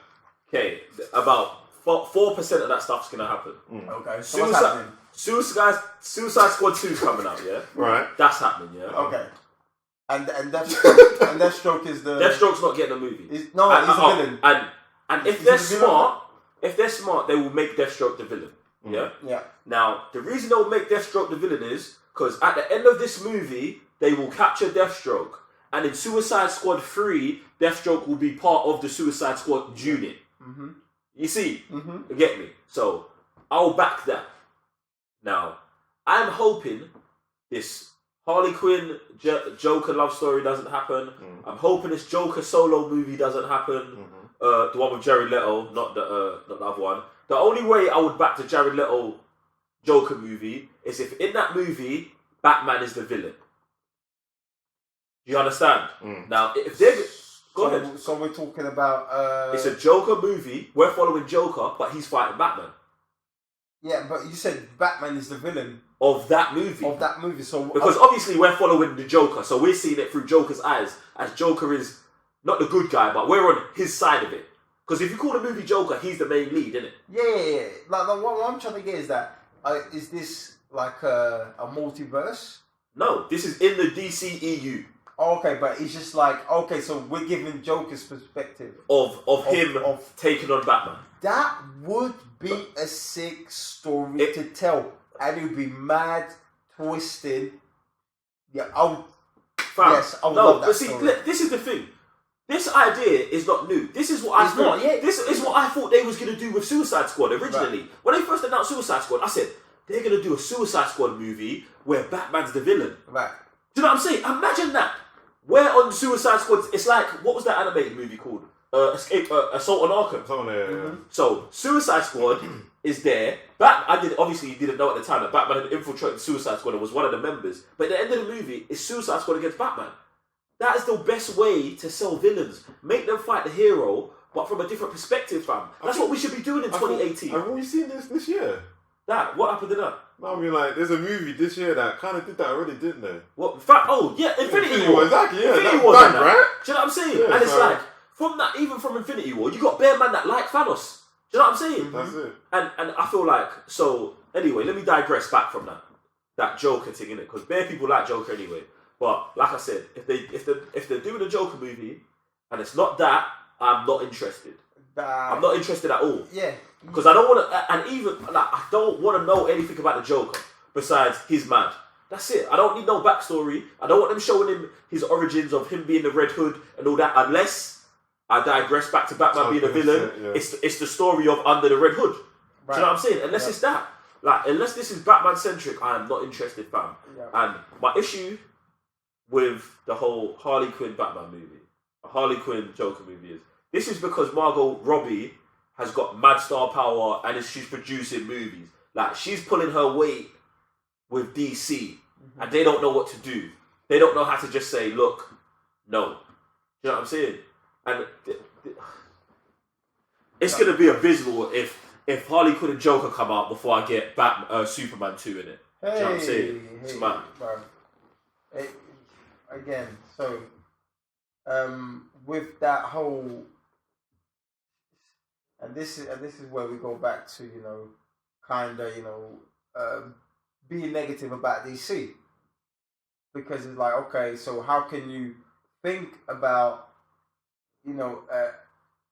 Okay, about 4% of that stuff's gonna happen. Okay, so what's happening? Suicide Squad 2's coming out, yeah? Right. That's happening, yeah? Okay. And Deathstroke is the... Deathstroke's not getting a movie. He's a villain. And if they're smart, they will make Deathstroke the villain, yeah? Yeah. Now, the reason they'll make Deathstroke the villain is because at the end of this movie, they will capture Deathstroke. And in Suicide Squad 3, Deathstroke will be part of the Suicide Squad unit. Mm-hmm. You see? You get me? So, I'll back that. Now, I'm hoping this Harley Quinn Joker love story doesn't happen. I'm hoping this Joker solo movie doesn't happen. The one with Jared Leto, not the other one. The only way I would back the Jared Leto Joker movie is if in that movie, Batman is the villain. Do you understand? Now, if they're... Go ahead. So we're talking about... It's a Joker movie. We're following Joker, but he's fighting Batman. Yeah, but you said Batman is the villain. Of that movie. So because obviously we're following the Joker, so we're seeing it through Joker's eyes, as Joker is not the good guy, but we're on his side of it. Because if you call the movie Joker, he's the main lead, isn't it? Yeah. Like what I'm trying to get is that is this like a multiverse? No, this is in the DCEU Okay, but it's just like okay, so we're giving Joker's perspective of him taking on Batman. That would be a sick story to tell, and it would be mad, twisted. Yeah, I would love that story. This is the thing. This idea is not new. This is what This is what I thought they was gonna do with Suicide Squad originally. Right. When they first announced Suicide Squad, I said they're gonna do a Suicide Squad movie where Batman's the villain. Right. Do you know what I'm saying? Imagine that. Where on Suicide Squad, it's like what was that animated movie called? Assault on Arkham. So Suicide Squad is there. Obviously you didn't know at the time that Batman had infiltrated Suicide Squad and was one of the members. But at the end of the movie, it's Suicide Squad against Batman. That is the best way to sell villains. Make them fight the hero, but from a different perspective, fam. That's what we should be doing in 2018. Have we seen this year? What happened to that? No, I mean, like, there's a movie this year that kind of did that already, didn't they? What? Infinity War. Exactly, yeah. Infinity War done that. Right? Do you know what I'm saying? Yeah, and it's like, from that, even from Infinity War, you got bare man that like Thanos. Do you know what I'm saying? That's it. And I feel like, so, anyway, let me digress back from that Joker thing, innit? Because bare people like Joker anyway. But, like I said, if they're doing a Joker movie, and it's not that, I'm not interested. I'm not interested at all. Yeah. Because I don't want to, and even, like, I don't want to know anything about the Joker besides he's mad. That's it. I don't need no backstory. I don't want them showing him his origins of him being the Red Hood and all that, unless I digress back to Batman being a villain. Yeah. It's the story of Under the Red Hood. Right. Do you know what I'm saying? Unless it's that. Like, unless this is Batman centric, I am not interested, fam. Yeah. And my issue with the whole Harley Quinn Batman movie, a Harley Quinn Joker movie is, this is because Margot Robbie has got mad star power and she's producing movies. Like, she's pulling her weight with DC and they don't know what to do. They don't know how to just say, look, no. You know what I'm saying? And it's going to be abysmal if Harley Quinn and Joker come out before I get Superman 2 in it. Do you know what I'm saying? It's mad. Again, so with that whole, and this is where we go back to being negative about DC, because it's like, okay, so how can you think about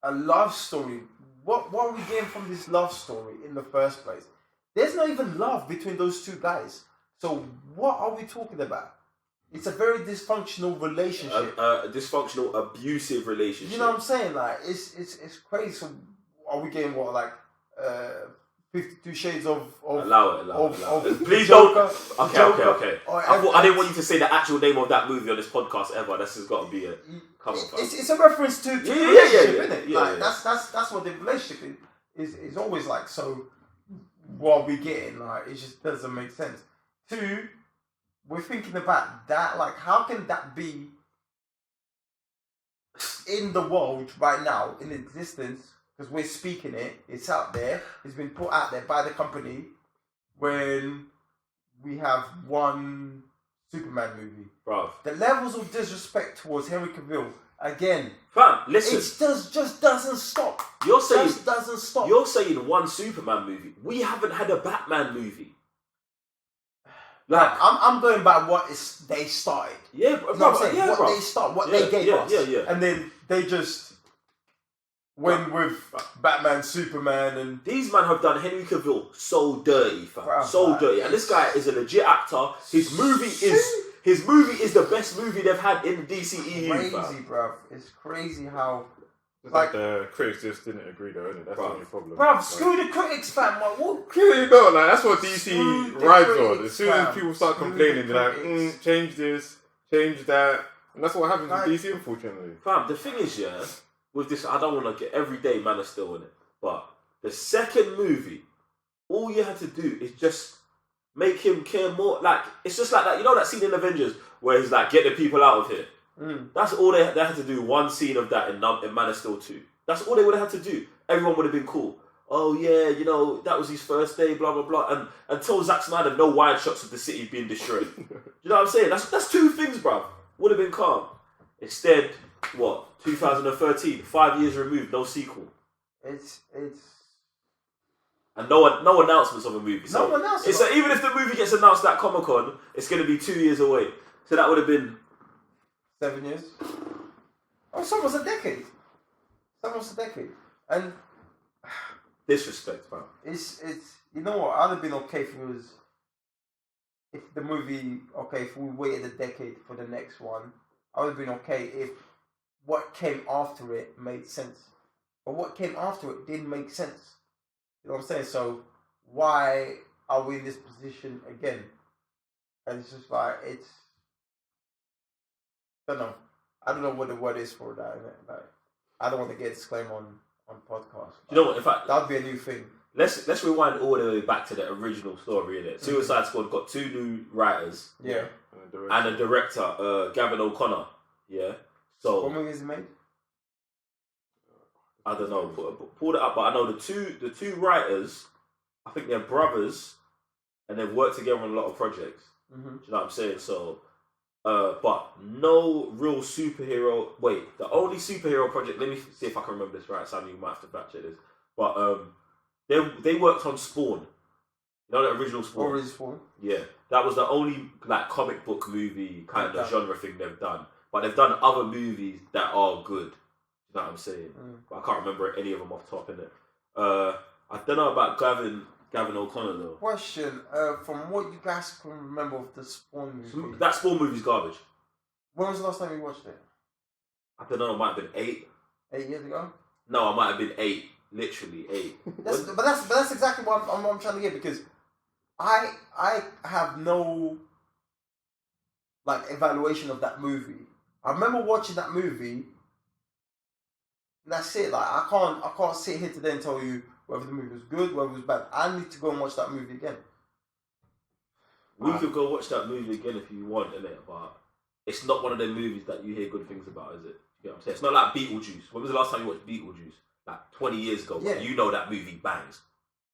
a love story? What are we getting from this love story in the first place? There's not even love between those two guys. So what are we talking about? It's a very dysfunctional relationship. Dysfunctional, abusive relationship. You know what I'm saying? Like, it's crazy. So are we getting 52 Shades of allow it. Please Joker, don't. Okay. I didn't want you to say the actual name of that movie on this podcast ever. This has got to be a come on. It's a reference to the relationship, isn't it? Yeah. That's what the relationship is always like. So what are we getting? Like, it just doesn't make sense. 2, we're thinking about that. Like, how can that be in the world right now, in existence? Because we're speaking it, it's out there, it's been put out there by the company when we have one Superman movie. Bro. The levels of disrespect towards Henry Cavill, again, fam, listen. It just doesn't stop. Doesn't stop. You're saying one Superman movie. We haven't had a Batman movie. Like, I'm going by what they started. Yeah, bro. You know what I'm saying? What they started, what they gave us. Yeah. And then they just went with Batman, Superman, and these men have done Henry Cavill so dirty, fam. Bro, so dirty. And this guy is a legit actor. His movie is the best movie they've had in the DCEU. Crazy, bro. It's crazy how. Like the critics just didn't agree, though, isn't it? That's the only problem. Bro, screw the critics, fam. Like, what? Clearly not. Like, that's what DC rides on. As soon as people start complaining, they're like, change this, change that. And that's what happens with DC, unfortunately. Fam, the thing is, with this, I don't want to get everyday Man of Steel in it. But the second movie, all you had to do is just make him care more. Like, it's just like that. You know that scene in Avengers where he's like, get the people out of here? That's all they had to do. One scene of that in Man of Steel 2. That's all they would have had to do. Everyone would have been cool. Oh yeah, that was his first day, blah blah blah. And until Zack Snyder, no wide shots of the city being destroyed. You know what I'm saying? That's 2 things, bruv. Would have been calm. Instead, what, 2013, 5 years removed, no sequel. It's And no announcements of a movie. So No announcement. even if the movie gets announced at Comic Con, it's going to be 2 years away. So that would have been 7 years. Oh, it's almost a decade. It's almost a decade. And disrespect, man. it's you know what? I'd have been okay if it was if the movie if we waited a decade for the next one. I would have been okay if what came after it made sense. But what came after it didn't make sense. You know what I'm saying? So why are we in this position again? And it's just like I don't know. I don't know what the word is for that. Innit? Like, I don't want to get a disclaimer on podcast. You know what? In fact, that'd be a new thing. Let's rewind all the way back to the original story. Innit? Suicide Squad got 2 new writers. Yeah. And a director, Gavin O'Connor. Yeah. So What movie is it made? I don't know. Pulled it up, but I know the two writers. I think they're brothers, and they've worked together on a lot of projects. Mm-hmm. Do you know what I'm saying? So, but no real superhero. Wait, the only superhero project. Let me see if I can remember this right. Sammy, you might have to fact check this. But they worked on Spawn. You know the original Spawn. What is Spawn? Yeah, that was the only like comic book movie kind of genre thing they've done. But they've done other movies that are good. You know what I'm saying? But I can't remember any of them off the top, innit? I don't know about Gavin O'Connor though. Question: from what you guys can remember of the Spawn movie, That Spawn movie's garbage. when was the last time you watched it? I don't know. It might have been 8. 8 years ago. No, it might have been 8. Literally 8. But that's exactly what I'm trying to get, because I have no like evaluation of that movie. I remember watching that movie. And that's it. Like I can't sit here today and tell you whether the movie was good, whether it was bad. I need to go and watch that movie again. We could go watch that movie again if you want, innit? But it's not one of them movies that you hear good things about, is it? You know what I'm saying? It's not like Beetlejuice. When was the last time you watched Beetlejuice? Like 20 years ago. Yeah. You know that movie bangs.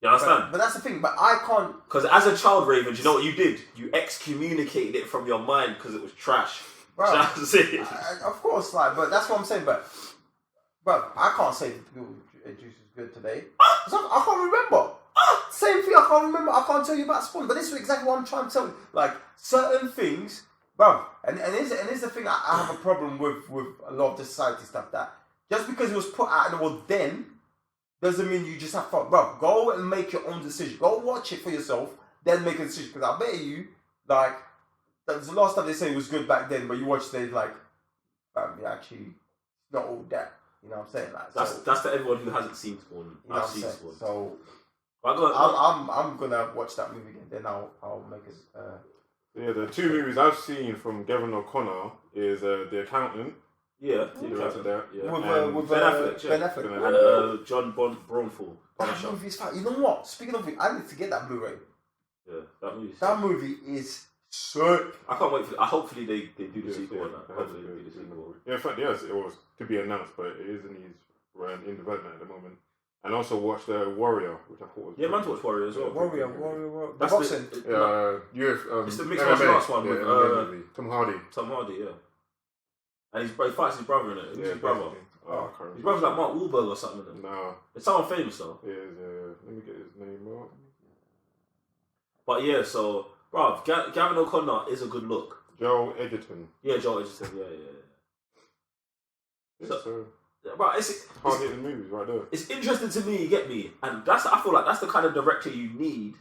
You understand? But that's the thing. But I can't. Because as a child, Raven, do you know what you did? You excommunicated it from your mind because it was trash. Bro, Do you know what I'm saying? Of course, like, but that's what I'm saying. But I can't say that the juice is good today. 'Cause I can't remember. Same thing. I can't remember. I can't tell you about Spawn. But this is exactly what I'm trying to tell you. Like certain things, bro. And here's the thing. I have a problem with a lot of the society stuff. That just because it was put out in the world then doesn't mean you just have to. Bro, go and make your own decision. Go watch it for yourself. Then make a decision. Because I bet you, like, that's the last time they say it was good back then. But you watched it, like, actually not all that. You know what I'm saying? Like, That's to everyone who hasn't seen Spawn. you know I've seen what I'm Spawn. saying? So I'm I'm gonna watch that movie again. Then I'll make a. Yeah, the 2 movies I've seen from Gavin O'Connor is The Accountant. Yeah, He directed that. yeah. With Ben Affleck, Ben yeah. Affleck. And John Bronful. That movie's fine. You know what? Speaking of it, I need to get that Blu-ray. Yeah, that movie. That movie is sick. I can't wait for. Hopefully they do the sequel on that. Hopefully they do the sequel. Yeah, in fact, yes, it was to be announced, but it is in development at the moment. And also watched Warrior, which I thought was Yeah, man, to watch Warrior as well. Warrior. The That's boxing. It's the mixed martial arts one with movie. Tom Hardy. Tom Hardy, yeah. And he fights his brother in it. Who's his brother? basically. Oh, I can't remember. His brother's like Mark Wahlberg or something. Isn't it? No, It's someone famous though. it is. Let me get his name up. But yeah, so bruv, Gavin O'Connor is a good look. Joel Edgerton. Yeah, Joel Edgerton. Yeah. So But it's hard hitting movies right there. it's interesting to me, you get me? And I feel like that's the kind of director you need.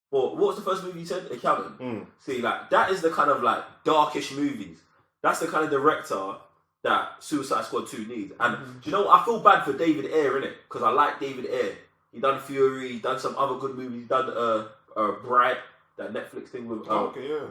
What was the first movie you said? Accountant. See, like that is the kind of like darkish movies. That's the kind of director that Suicide Squad 2 needs. And do you know what? I feel bad for David Ayer, innit? Because I like David Ayer. He done Fury, he done some other good movies, he done Bright, that Netflix thing with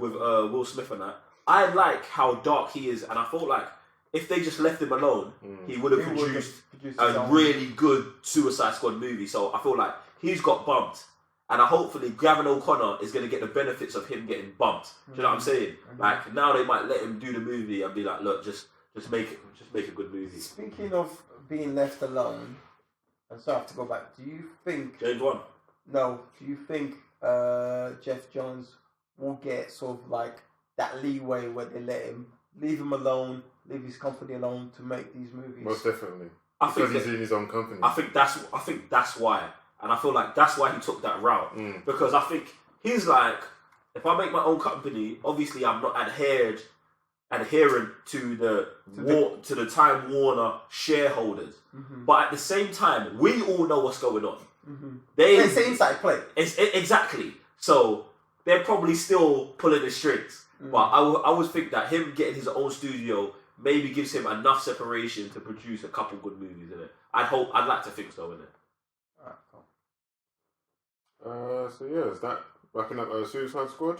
with Will Smith and that. I like how dark he is, and I feel like if they just left him alone, he would have produced a really good Suicide Squad movie. So I feel like he's got bumped. And hopefully Gavin O'Connor is going to get the benefits of him getting bumped. Do you know what I'm saying? Like, now they might let him do the movie and be like, look, just make a good movie. Speaking of being left alone, and so I have to go back, do you think... James Wan? No, do you think Geoff Johns will get sort of like that leeway where they let him leave him alone, leave his company alone to make these movies. Most definitely. I think Because he's in his own company. I think that's why, and I feel like that's why he took that route because I think he's like, if I make my own company, obviously I'm not adherent to the Time Warner shareholders, but at the same time, we all know what's going on. It's an inside play. Exactly. So they're probably still pulling the strings, but I would think that him getting his own studio maybe gives him enough separation to produce a couple good movies in it. I'd like to think so, in it. Alright, cool. So yeah, is that wrapping up Suicide Squad?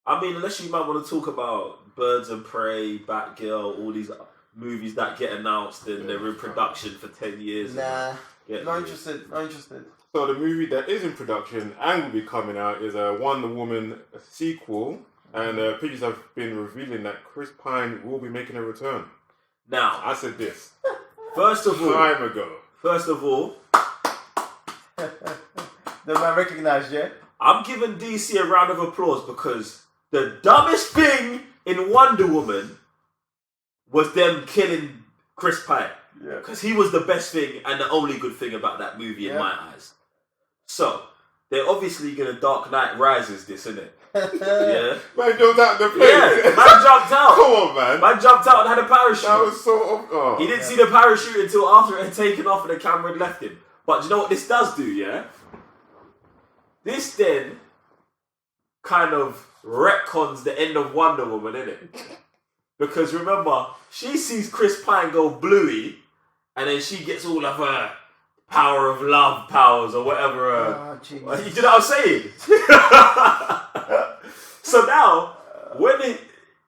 I mean, unless you might want to talk about Birds of Prey, Batgirl, all these movies that get announced and they're in production for 10 years. Nah, not interested. Not interested. So the movie that is in production and will be coming out is a Wonder Woman sequel, and pictures have been revealing that Chris Pine will be making a return. Now, I said this first of all, The man recognized, yeah? I'm giving DC a round of applause because the dumbest thing in Wonder Woman was them killing Chris Pine. Yeah. Because he was the best thing and the only good thing about that movie in my eyes. So, they're obviously going to Dark Knight Rises this, isn't it? Yeah. Man jumped out the plane. Yeah, man jumped out. Come on, man. Man jumped out and had a parachute. That was so... Oh. He didn't see the parachute until after it had taken off and the camera had left him. But you know what this does do, yeah? This then kind of retcons the end of Wonder Woman, innit? Because remember, she sees Chris Pine go bluey, and then she gets all of her power of love powers or whatever. You know what I'm saying? So now, when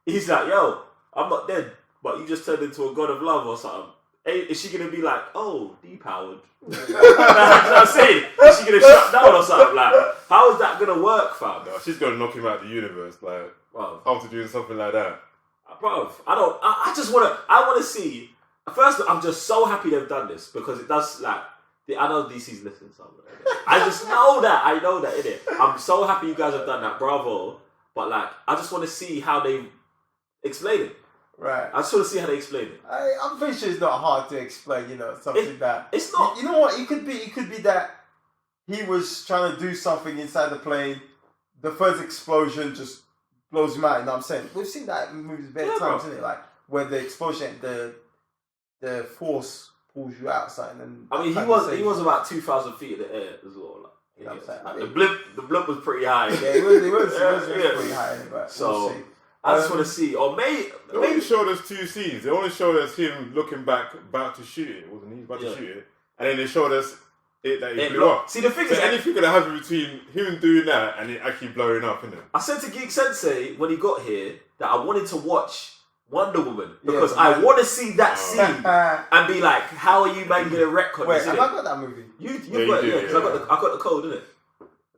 he's like, yo, I'm not dead, but you just turned into a god of love or something. Is she going to be like, oh, depowered? You know what I'm saying? Is she going to shut down or something? Like, how is that going to work, fam? No, she's going to knock him out of the universe, like, Bro, after doing something like that. bro, I just want to see. First, I'm just so happy they've done this because it does, like, I know DC's listening somewhere. I just know that. I know that, innit? I'm so happy you guys have done that. Bravo. But, like, I just want to see how they explain it. Right. I just want to see how they explain it. I'm pretty sure it's not hard to explain, something that... It's not. You know what? It could be that he was trying to do something inside the plane. The first explosion just blows him out, you know what I'm saying? We've seen that in movies many times, isn't it? Like, where the explosion, the force pulls you out, something. And I mean, he was about 2,000 feet in the air as well. Like, you know what I'm saying? Like, the blip was pretty high. Yeah, it was pretty high, anyway. So... We'll see. I just want to see, or They only showed us 2 scenes. They only showed us him looking back, about to shoot it, wasn't he? About to shoot it. And then they showed us that he blew up. See, the thing so is... anything could have happened between him doing that and it actually blowing up, innit? I said to Geek Sensei when he got here that I wanted to watch Wonder Woman because I want to see that scene and be like, how are you man going to retcon Wait, this? have I got that movie? You've got it, because I got the code, innit?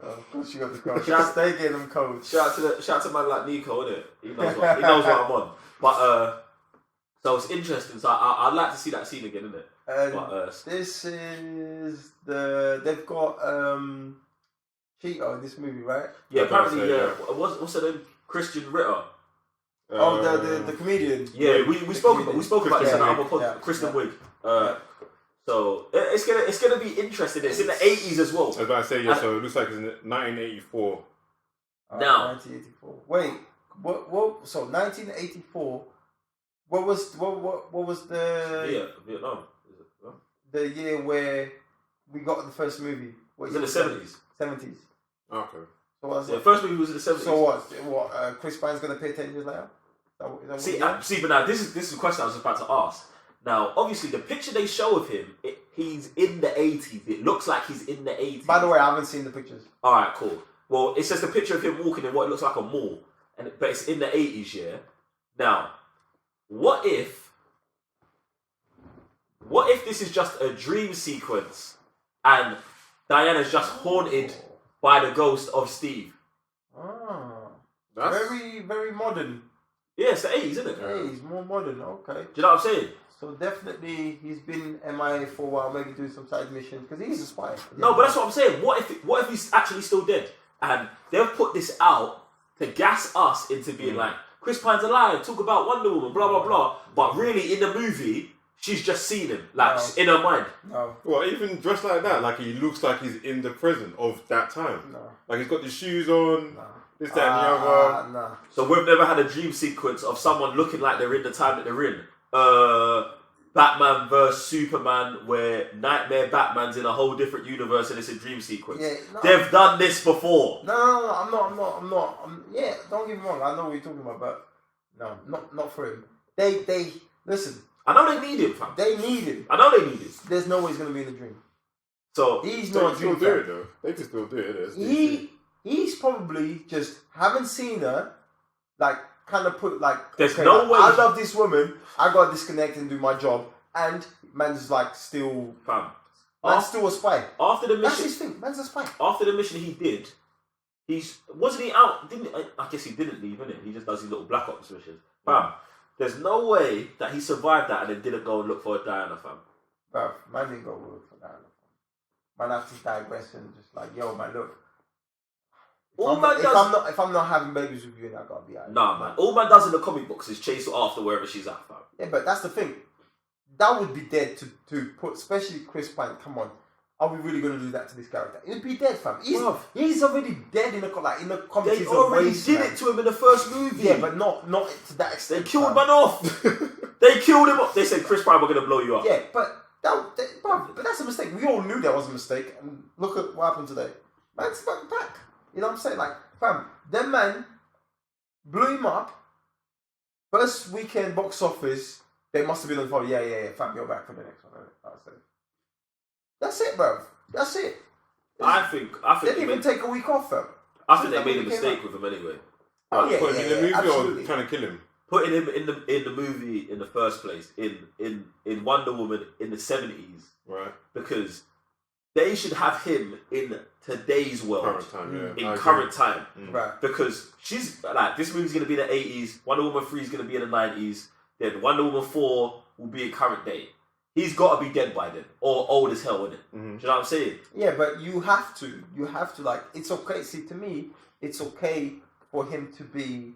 Of course you got the code. Stay getting them codes. Shout out to man like Nico, innit? He knows what I'm on. But so it's interesting. So I'd like to see that scene again, innit? But this is they've got Cheeto in this movie, right? Yeah, apparently. What's her name? Christian Ritter. The comedian. Yeah, we spoke about this in the other podcast. Kristen Wiig. So it's gonna be interesting. It's in the 80s as well. I was about to say, so it looks like it's in 1984. Now, 1984. Wait, what? So 1984. What was the Vietnam? The year where we got the first movie? It was in the 70s. 70s. Okay. So what's the first movie was in the 70s. So what? Chris Pine's gonna pay 10 years later? See, but now this is the question I was about to ask. Now, obviously, the picture they show of him, he's in the 80s. It looks like he's in the 80s. By the way, I haven't seen the pictures. All right, cool. Well, it's just a picture of him walking in what looks like a mall, but it's in the 80s, yeah? Now, what if this is just a dream sequence and Diana's just haunted by the ghost of Steve? That's very, very modern. Yeah, it's the 80s, isn't it? Yeah, he's more modern, okay. Do you know what I'm saying? So definitely he's been MIA for a while, maybe doing some side missions, because he's a spy. No, but that's what I'm saying. What if he's actually still dead? And they've put this out to gas us into being like, Chris Pine's alive, talk about Wonder Woman, blah, blah, blah. But really, in the movie, she's just seen him, like, in her mind. No. Well, even dressed like that, like he looks like he's in the present of that time. No. Like he's got the shoes on, No. this, that, and the other. No. So we've never had a dream sequence of someone looking like they're in the time that they're in. Batman vs Superman, where Nightmare Batman's in a whole different universe and it's a dream sequence. Yeah, no. They've done this before. No, I'm not. Yeah, don't get me wrong. I know what you're talking about, but no, not for him. They listen. I know they need him, fam. They need him. I know they need him. There's no way he's gonna be in the dream. So He's They not can a still dream do fan. it though. They can still do it. He's probably just haven't seen her, like kind of put like. There's no way- I love this woman. I gotta disconnect and do my job, and man's like still. fam, Man's still a spy. after the That's mission, his thing. Man's a spy. after the mission he did, wasn't he out? I guess he didn't leave, innit? He just does his little Black Ops missions. Fam, there's no way that he survived that and then didn't go and look for a Diana, fam. Bruv, man didn't go work for that. Man have to digress and just like, yo, man, look. If I'm not having babies with you, then I gotta be out. Nah, man. All man does in the comic books is chase her after wherever she's at, fam. Yeah, but that's the thing. That would be dead to put, especially Chris Pine. Come on, are we really gonna do that to this character? It'd be dead, fam. He's already dead in the comics. They already did it to him in the first movie. Yeah, but not to that They extent. killed man off. They killed him off. They said Chris Pine were gonna blow you up. Yeah, but but that's a mistake. We all knew that was a mistake, and look at what happened today. Man's back. You know what I'm saying? Like, fam, them man blew him up. First weekend box office, they must have been on the phone. Yeah, fam, you're back for the next one. That's it, bro. That's it. I think They didn't even take a week off, fam. I think they made a mistake with him anyway. Oh, yeah, Put him in the movie absolutely. or trying to kill him? Putting him in the movie in the first place in Wonder Woman in the 70s, Right. because they should have him in today's world, Current time, yeah. in I current agree. time, Right. because she's like, this movie's gonna be in the 80s, Wonder Woman 3 is gonna be in the 90s, then Wonder Woman 4 will be in current day. He's got to be dead by then, or old as hell, innit? Do you know what I'm saying? Yeah, but you have to like. It's okay. See, to me, it's okay for him to be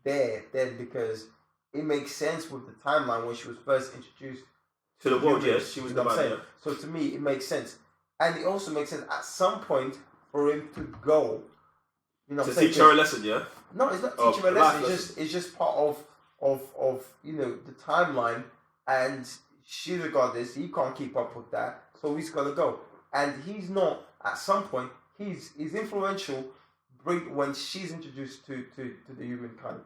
there then, because it makes sense with the timeline when she was first introduced To the world, humans, yes, she was you know the what I'm man, saying? So to me, it makes sense, and it also makes sense at some point for him to go. You know, To what I'm teach saying? her a lesson, yeah? No, it's not Oh, teaching her a life lesson. It's just part of you know, the timeline, and she's a goddess. He can't keep up with that, so he's gotta go. And he's not. At some point, he's influential. When she's introduced to the humankind.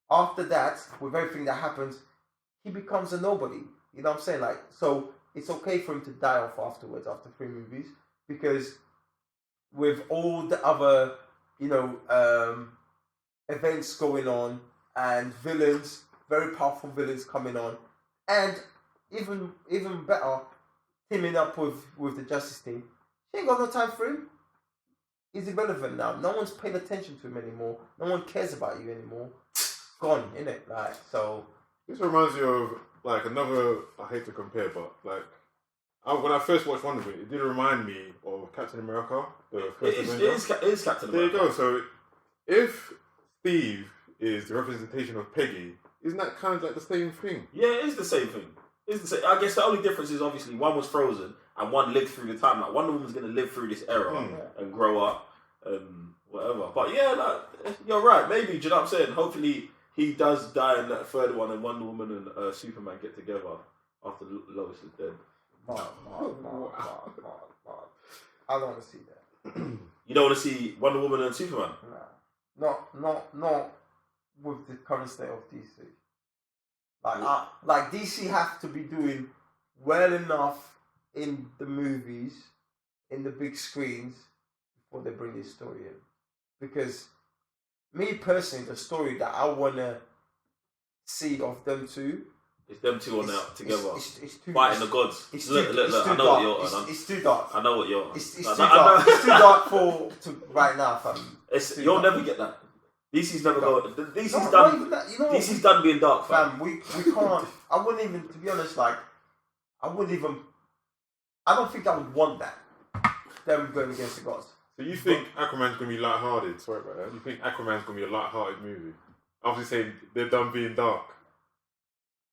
After that, with everything that happens, he becomes a nobody. You know what I'm saying? Like, so it's okay for him to die off afterwards, after 3 movies, because with all the other, you know, events going on and villains, very powerful villains coming on, and even better, teaming up with the Justice team, she ain't got no time for him. He's irrelevant now. No one's paying attention to him anymore. No one cares about you anymore. Gone, innit? Like, so. This reminds me of like another. I hate to compare, but like when I first watched Wonder Woman, it did remind me of Captain America, the first Avenger. It is Captain There you America. go. So if Steve is the representation of Peggy, isn't that kind of like the same thing? Yeah, it is the same thing. It's the same. I guess the only difference is obviously one was frozen and one lived through the time. Like Wonder Woman's gonna live through this era and grow up and whatever. But yeah, like you're right. Maybe, do you know what I'm saying? Hopefully he does die in that third one, and Wonder Woman and Superman get together after Lois is dead. Mark. I don't want to see that. You don't want to see Wonder Woman and Superman? Not with the current state of DC. Like DC have to be doing well enough in the movies, in the big screens, before they bring this story in. Because me personally, the story that I wanna see of them two, It's them two on out together, it's too, fighting the gods. It's Look, too I know dark. what you're on. It's too dark. I know what you're on. It's too Like, dark. It's too dark to right now, fam. It's, Too you'll dark. never get that. DC's never No. go. DC's No, not done. even that, you know, DC's done being dark, fam. fam, we can't. I wouldn't even, to be honest, like, I don't think I would want that. Them going against the gods. So you think Aquaman's gonna be lighthearted? Sorry about that. You think Aquaman's gonna be a lighthearted movie? Obviously, saying they're done being dark.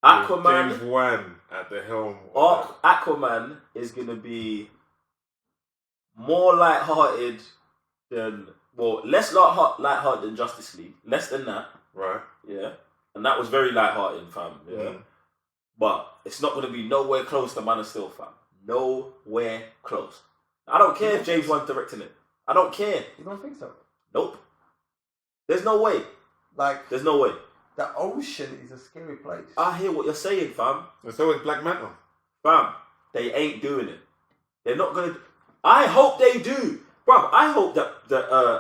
With James Aquaman. Wan at the helm. Of Aquaman is gonna be more lighthearted than less lighthearted than Justice League. Less than that. right. Yeah. And that was very lighthearted, fam. Yeah. Mm. But it's not gonna be nowhere close to Man of Steel, fam. Nowhere close. I don't care if James Wan's directing it. I don't care. You don't think so? Nope. There's no way. Like, There's no way. the ocean is a scary place. I hear what you're saying, fam. And so is Black Manta. Fam, they ain't doing it. They're not gonna. I hope they do, bro. I hope that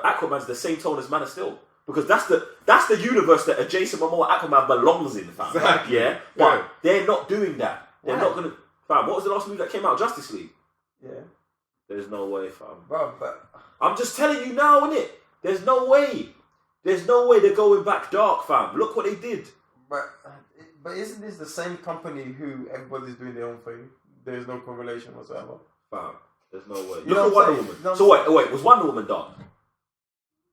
Aquaman's the same tone as Man of Steel, because that's the universe that a Jason Momoa Aquaman belongs in, fam. Exactly. Yeah, but Yeah. they're not doing that. They're Why? not gonna. Fam, what was the last movie that came out? Justice League. Yeah. There's no way, fam. Bro, but I'm just telling you now, innit? There's no way. There's no way they're going back dark, fam. Look what they did. But isn't this the same company who everybody's doing their own thing? There's no correlation whatsoever. Fam, there's no way. You Look know at what Wonder I'm saying? Woman. You know So what wait, was Wonder Woman dark?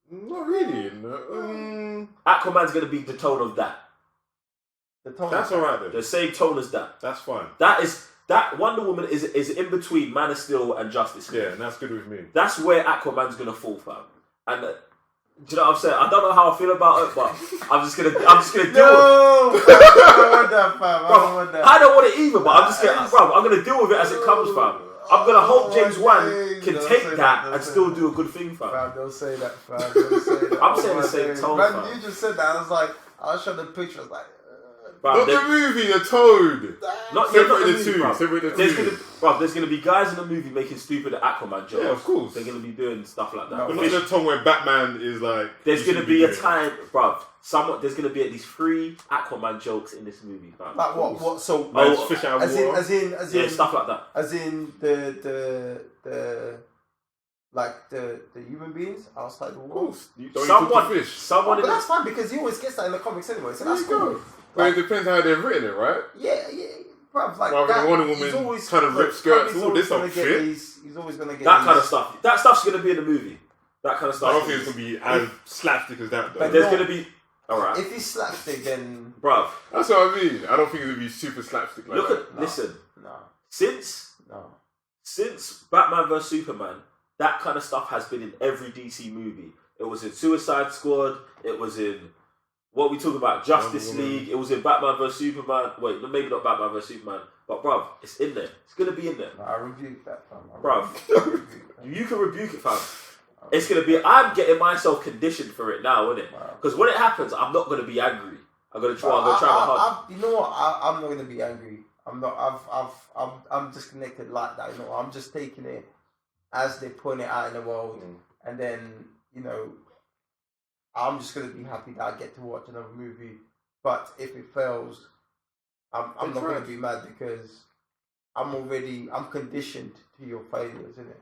Not really. No. Aquaman's gonna be the tone of that. The tone. That's alright The then. same tone as that. That's fine. That Wonder Woman is in between Man of Steel and Justice League. Yeah, and that's good with me. That's where Aquaman's gonna fall, fam. And do you know what I'm saying? I don't know how I feel about it, but I'm just gonna deal with it. No, I don't want that, fam. I don't want that. I don't want it either, but I'm just gonna, bro. I'm gonna deal with it as it comes, fam. I'm gonna hope James Wan can Don't take say that don't and say still that. do a good thing, fam. Fam, don't say that, fam. Don't say that. I'm saying Oh, the same my days. tone, Man, fam. you just said that. I was like, I showed the picture. I was like, Fam, Not they- the movie, the Toad. Not Separate the the movie, two. bro. Separate the There's gonna be guys in the movie making stupid Aquaman jokes. Yeah, of course. They're gonna be doing stuff like that. No, But not the Tom where Batman is like. There's you gonna should be a doing time, bruv. There's gonna be at least 3 Aquaman jokes in this movie, fam. like what? So, Man's Oh, fish out of as in, water. as in, Yeah, stuff like that. as in the like the human beings outside the Of world. course. You don't talk to fish. Someone But in that's fine because he always gets that in the comics anyway. So There that's you cool. go. But it depends how they've written it, right? Yeah, bruv, like Rather than that. Wonder he's Woman always trying to rip look, skirts. he's Oh, always this don't gonna get fit. He's always gonna get that kind of these- stuff. That stuff's gonna be in the movie. That kind of stuff. I don't think it's gonna be as slapstick as that, though. But There's no. gonna be. Alright. If he's slapstick, then Bruv, That's what I mean. I don't think it's gonna be super slapstick like look that. at. Listen. no. Since Batman vs Superman, that kind of stuff has been in every DC movie. It was in Suicide Squad. It was in what we talk about, Justice Wonder Woman. League. It was in Batman vs Superman. Wait, maybe not Batman vs Superman, but bruv, it's in there. It's gonna be in there, No, I rebuke that, fam. bruv. Rebuke that. You can rebuke it, fam. It's gonna be. I'm getting myself conditioned for it now, innit? Wow. Because when it happens, I'm not gonna be angry. I'm gonna try. I'm gonna try my hard. You know what? I'm not gonna be angry. I'm not. I'm disconnected like that. You know, I'm just taking it as they point it out in the world, and then I'm just gonna be happy that I get to watch another movie. But if it fails, I'm not gonna be mad because I'm conditioned to your failures, isn't it?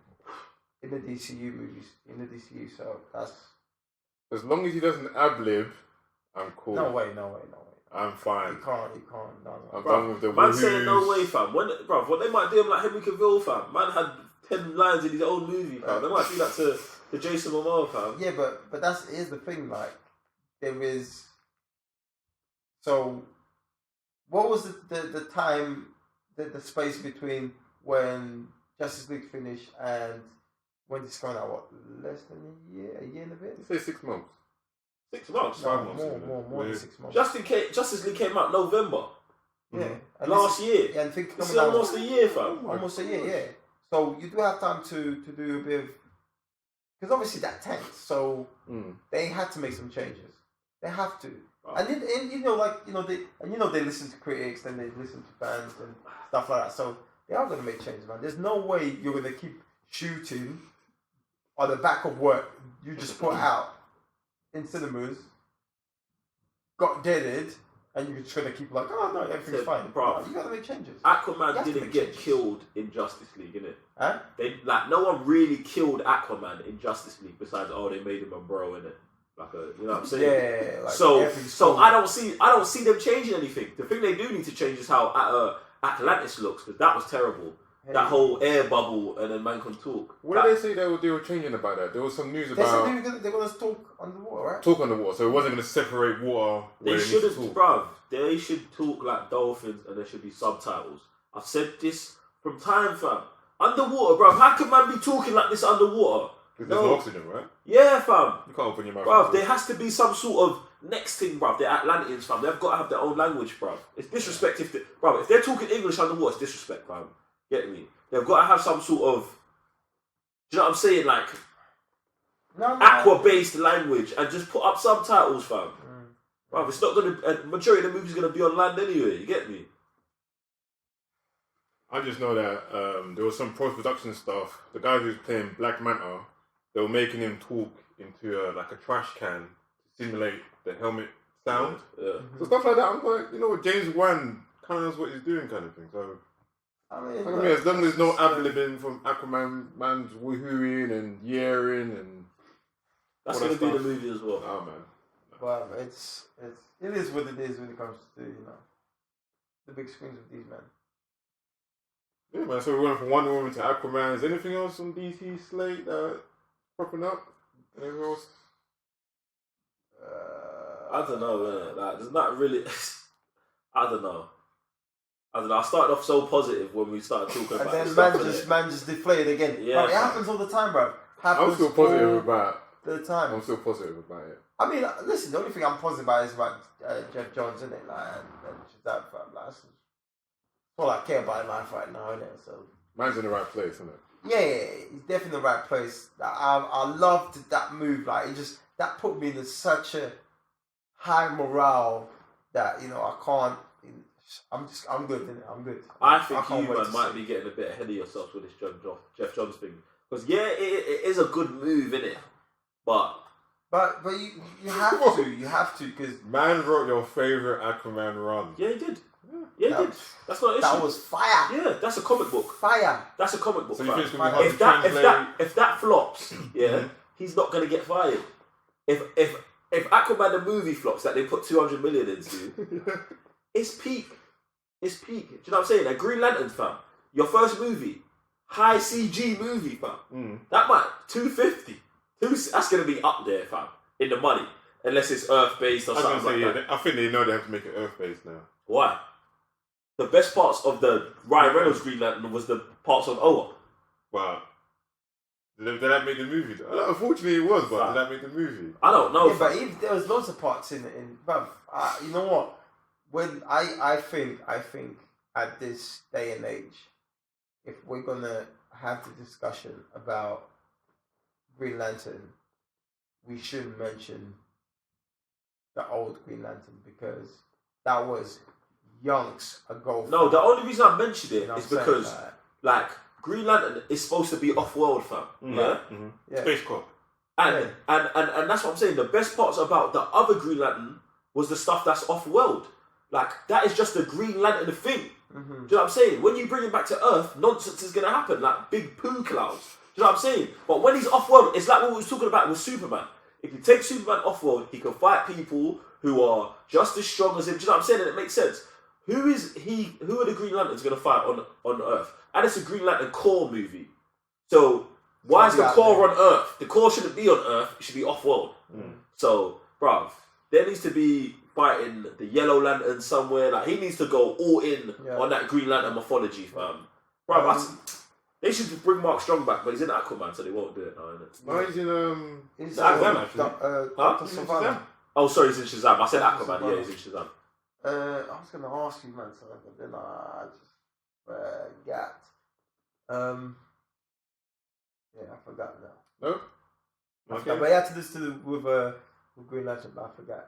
In the DCU movies, in the DCU, so that's As long as he doesn't ad-lib, I'm cool. no way. I'm fine. You can't. No. I'm Bruv, done with the man saying no woohoos. way, fam. What they might do him like Henry Cavill, fam. Man had 10 lines in his own movie, fam. They might do that to Jason Momoa, fam. Yeah, but here's the thing. Like, there is. So, what was the time, the space between when Justice League finished and when it's coming out? What, less than a year and a bit? Let's say 6 months. 6 months. No, 5 months. more than 6 months. Justice League came out November Yeah, and last year. Yeah, and think This is coming out almost a year, fam. almost a year. Yeah, so you do have time to do a bit of, because obviously that tanked, so they had to make some changes. They have to, and they listen to critics, then they listen to fans and stuff like that. So they are going to make changes, man. There's no way you're going to keep shooting on the back of work you just put out in cinemas, got deaded, and you're just going to keep like, oh no, everything's fine. Bro. No, you got to make changes. Aquaman You have to didn't make get changes. killed in Justice League, innit? Huh? No one really killed Aquaman in Justice League besides they made him a bro, innit? Like you know what I'm saying? Yeah. Like So everything's cool. I don't see them changing anything. The thing they do need to change is how Atlantis looks, because that was terrible. that whole air bubble, and then man can talk. What did they say they were changing about that? There was some news They about said they're gonna talk underwater, right? talk on the water, so it wasn't going to separate water. They where it needs to shouldn't, talk. bruv. They should talk like dolphins, and there should be subtitles. I've said this from time, fam. Underwater, bruv. How can man be talking like this underwater? Because there's no oxygen, right? Yeah, fam. You can't open your mouth. Bruv, there has to be some sort of next thing, bruv. They're Atlanteans, fam. They've got to have their own language, bruv. It's disrespect if bruv, if they're talking English underwater, it's disrespect, fam. Get me? They've got to have some sort of, do you know what I'm saying? Like, aqua-based language, and just put up subtitles, fam. Bruv, it's not going to, a majority of the movie's going to be on land anyway, you get me? I just know that there was some post-production stuff. The guy who's playing Black Manta, they were making him talk into like a trash can to simulate the helmet sound. Yeah. So stuff like that, I'm like, you know what, James Wan kind of knows what he's doing, kind of thing. So I mean, as long as there's no ad-libbing from Aquaman, man's woohooing and yearing and That's all going that to be the stuff. movie as well. Oh man. But it is what it is when it comes to the big screens of these men. Yeah, man. So we went from Wonder Woman to Aquaman. Is anything else on DC slate that popping up? Anything else? I don't know, man. Like, there's not really. I don't know. I started off so positive when we started talking And about then this man stuff. just deflated again. Yeah, Bro, it fam. happens all the time, bro. I'm Happens still positive all about. the time. I'm still positive about it. I mean, listen, the only thing I'm positive about is about Geoff John, isn't it? Like, and Shazam, fam. Like, that's all I care about in life right now, isn't it? So. Man's in the right place, isn't it? Yeah, he's definitely in the right place. I loved that move. Like, that put me in such a high morale that I can't. I'm good. Innit? I'm good. I think can't you wait man to might see. be getting a bit ahead of yourselves with this Geoff John thing. Because it is a good move, innit? But you have to because Man wrote your favorite Aquaman run. yeah, he did. Yeah, he did. That's not an issue. that was fire. Yeah, that's a comic book. Fire. That's a comic book. So you fam. think it's gonna be hard if to that translate? if that flops, yeah, he's not gonna get fired. If Aquaman the movie flops that they put 200 million into, it's peak. It's peak. Do you know what I'm saying? Like Green Lantern, fam. Your first movie, high CG movie, fam. That might 250. That's gonna be up there, fam, in the money, unless it's Earth based or I was something gonna say, like yeah, that. I think they know they have to make it Earth based now. Why? The best parts of the Ryan Reynolds Green Lantern was the parts of Oa. But did that make the movie? Unfortunately, it was. But did that make the movie? I don't know. Yeah, but fam. there was loads of parts in. But you know what? When I think at this day and age, if we're gonna have the discussion about Green Lantern, we shouldn't mention the old Green Lantern because that was yonks ago. No, the only reason I mentioned it You know is what I'm saying? because, like, Green Lantern is supposed to be off-world, fam. Yeah? Yeah. Space Cop. And that's what I'm saying. The best parts about the other Green Lantern was the stuff that's off-world. Like, that is just the Green Lantern thing. Do you know what I'm saying? When you bring him back to Earth, nonsense is going to happen. Like, big poo clouds. Do you know what I'm saying? But when he's off-world, it's like what we was talking about with Superman. If you take Superman off-world, he can fight people who are just as strong as him. Do you know what I'm saying? And it makes sense. Who are the Green Lanterns going to fight on Earth? And it's a Green Lantern Corps movie. So why is the Corps on Earth? The Corps shouldn't be on Earth. It should be off-world. So, bruv, there needs to be fighting the Yellow Lantern somewhere. Like, he needs to go all in on that Green Lantern mythology, fam. Bruv, they should just bring Mark Strong back, but he's in Aquaman, so they won't do it now, innit? No, he's in He's Aquaman, actually. Dr. He's in Savannah. Shazam. Oh, sorry, he's in Shazam. I said Aquaman. Yeah, he's in Shazam. I was gonna ask you, man, something, but then I just forgot. Yeah, I forgot now. No. I forgot, but it had to do with Green Lantern, but I forgot.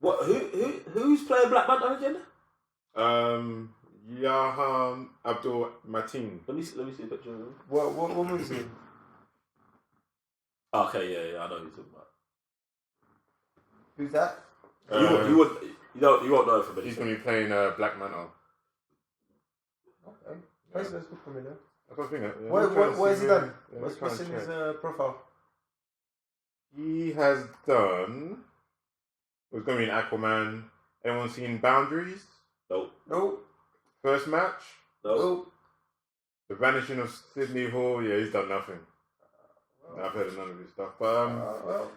What? Who's playing Black Manta again? Yahan Abdul Mateen. Let me see a picture of him. What was it? Okay, yeah, I know who you're talking about. Who's that? You won't know it from He's anything. going to be playing Black Manta. Okay, that's good for me then. I don't think that. What has he done? Yeah, What's in his profile? He has done. It's going to be an Aquaman. Anyone seen Boundaries? Nope. Nope. First match? Nope. Nope. The Vanishing of Sydney Hall. Yeah, he's done nothing. I've heard of none of his stuff, but Well,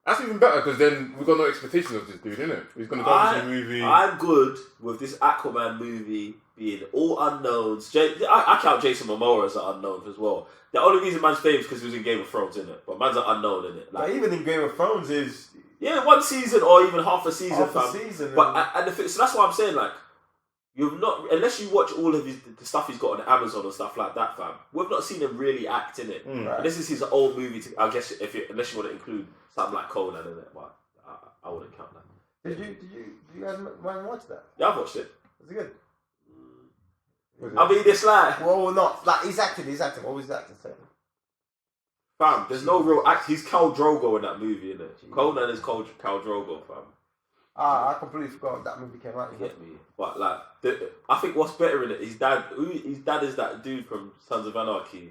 that's even better because then we've got no expectations of this dude, innit? He's gonna go into the movie. I'm good with this Aquaman movie being all unknowns. I count Jason Momoa as an unknown as well. The only reason man's famous because he was in Game of Thrones, innit? But man's an unknown, innit? but even in Game of Thrones is one season or even half a season, half fam. a season. But so that's why I'm saying, like, you've not, unless you watch all of the stuff he's got on Amazon and stuff like that, fam. We've not seen him really act in it. Right. And this is his old movie. I guess unless you want to include something like Conan in it, but I wouldn't count that. Did you guys watch that? Yeah, I've watched it. Was it good? I mean, it's like, Well, not like he's acting. What was his acting saying? fam, there's no real act. He's Khal Drogo in that movie, innit? Conan is Khal Drogo, fam. I completely forgot that movie came out. You get me? But like, I think what's better in it, his dad is that dude from Sons of Anarchy,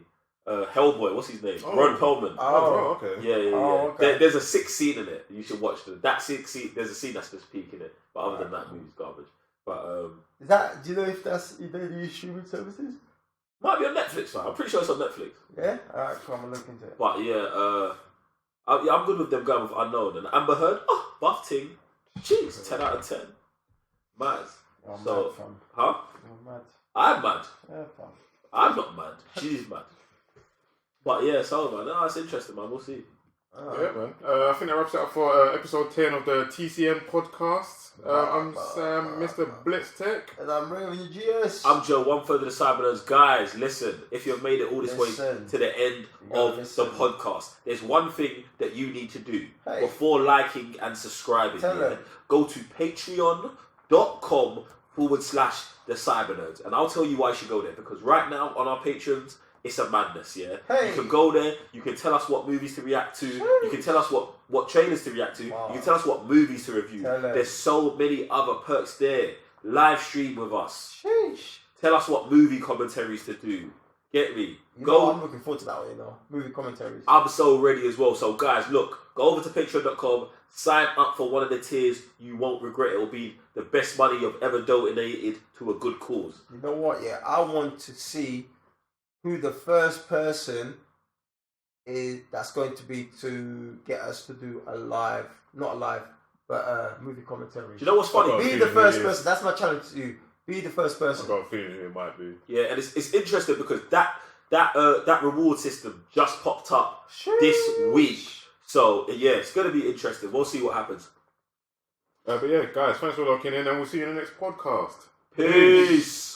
Hellboy. What's his name? Ron Perlman. Oh, okay. Yeah. Oh, okay. There's a 6 scene in it. You should watch that 6 scene. There's a scene that's just peak in it. But other than that, movie's garbage. But Is that? Do you know if that's they use streaming services? might be on Netflix, fam. I'm pretty sure it's on Netflix. Yeah. Alright, come and look into it. But yeah, I'm good with them going with Unknown and Amber Heard. Oh, buff ting. Jeez, 10 out of 10. Mad. Oh, So, mad, fam. huh? Oh, mad. I'm mad. Yeah, fam. I'm not mad. She's mad. But yeah, so man, it's interesting, man. We'll see. Yeah, man. I think that wraps it up for episode 10 of the TCM podcast. I'm Sam, Mr. Blitztech. And I'm Raven GS. I'm Joe, 1/3 of the Cybernerds. Guys, listen, if you've made it all this way Listen. to the end gotta of listen. the podcast, there's one thing that you need to do Hey. before liking and subscribing. Tell them. Go to patreon.com/the Cybernerds. And I'll tell you why you should go there. Because right now on our Patreons, it's a madness, yeah? Hey. You can go there, you can tell us what movies to react to, you can tell us what trailers to react to, Wow. you can tell us what movies to review. Tell them. There's so many other perks there. Live stream with us. Sheesh. Tell us what movie commentaries to do. Get me? You know, Go. I'm looking forward to that one, movie commentaries. I'm so ready as well. So guys, look, go over to patreon.com, sign up for one of the tiers. You won't regret it. It'll be the best money you've ever donated to a good cause. You know what? Yeah, I want to see who the first person is that's going to be to get us to do a live, not a live, but a movie commentary. Do you know what's funny? Okay. Be the first person. That's my challenge to you. Be the first I've person. got a feeling it might be. Yeah, and it's interesting because that reward system just popped up this week. So yeah, it's gonna be interesting. We'll see what happens. But yeah, guys, thanks for locking in and we'll see you in the next podcast. Peace.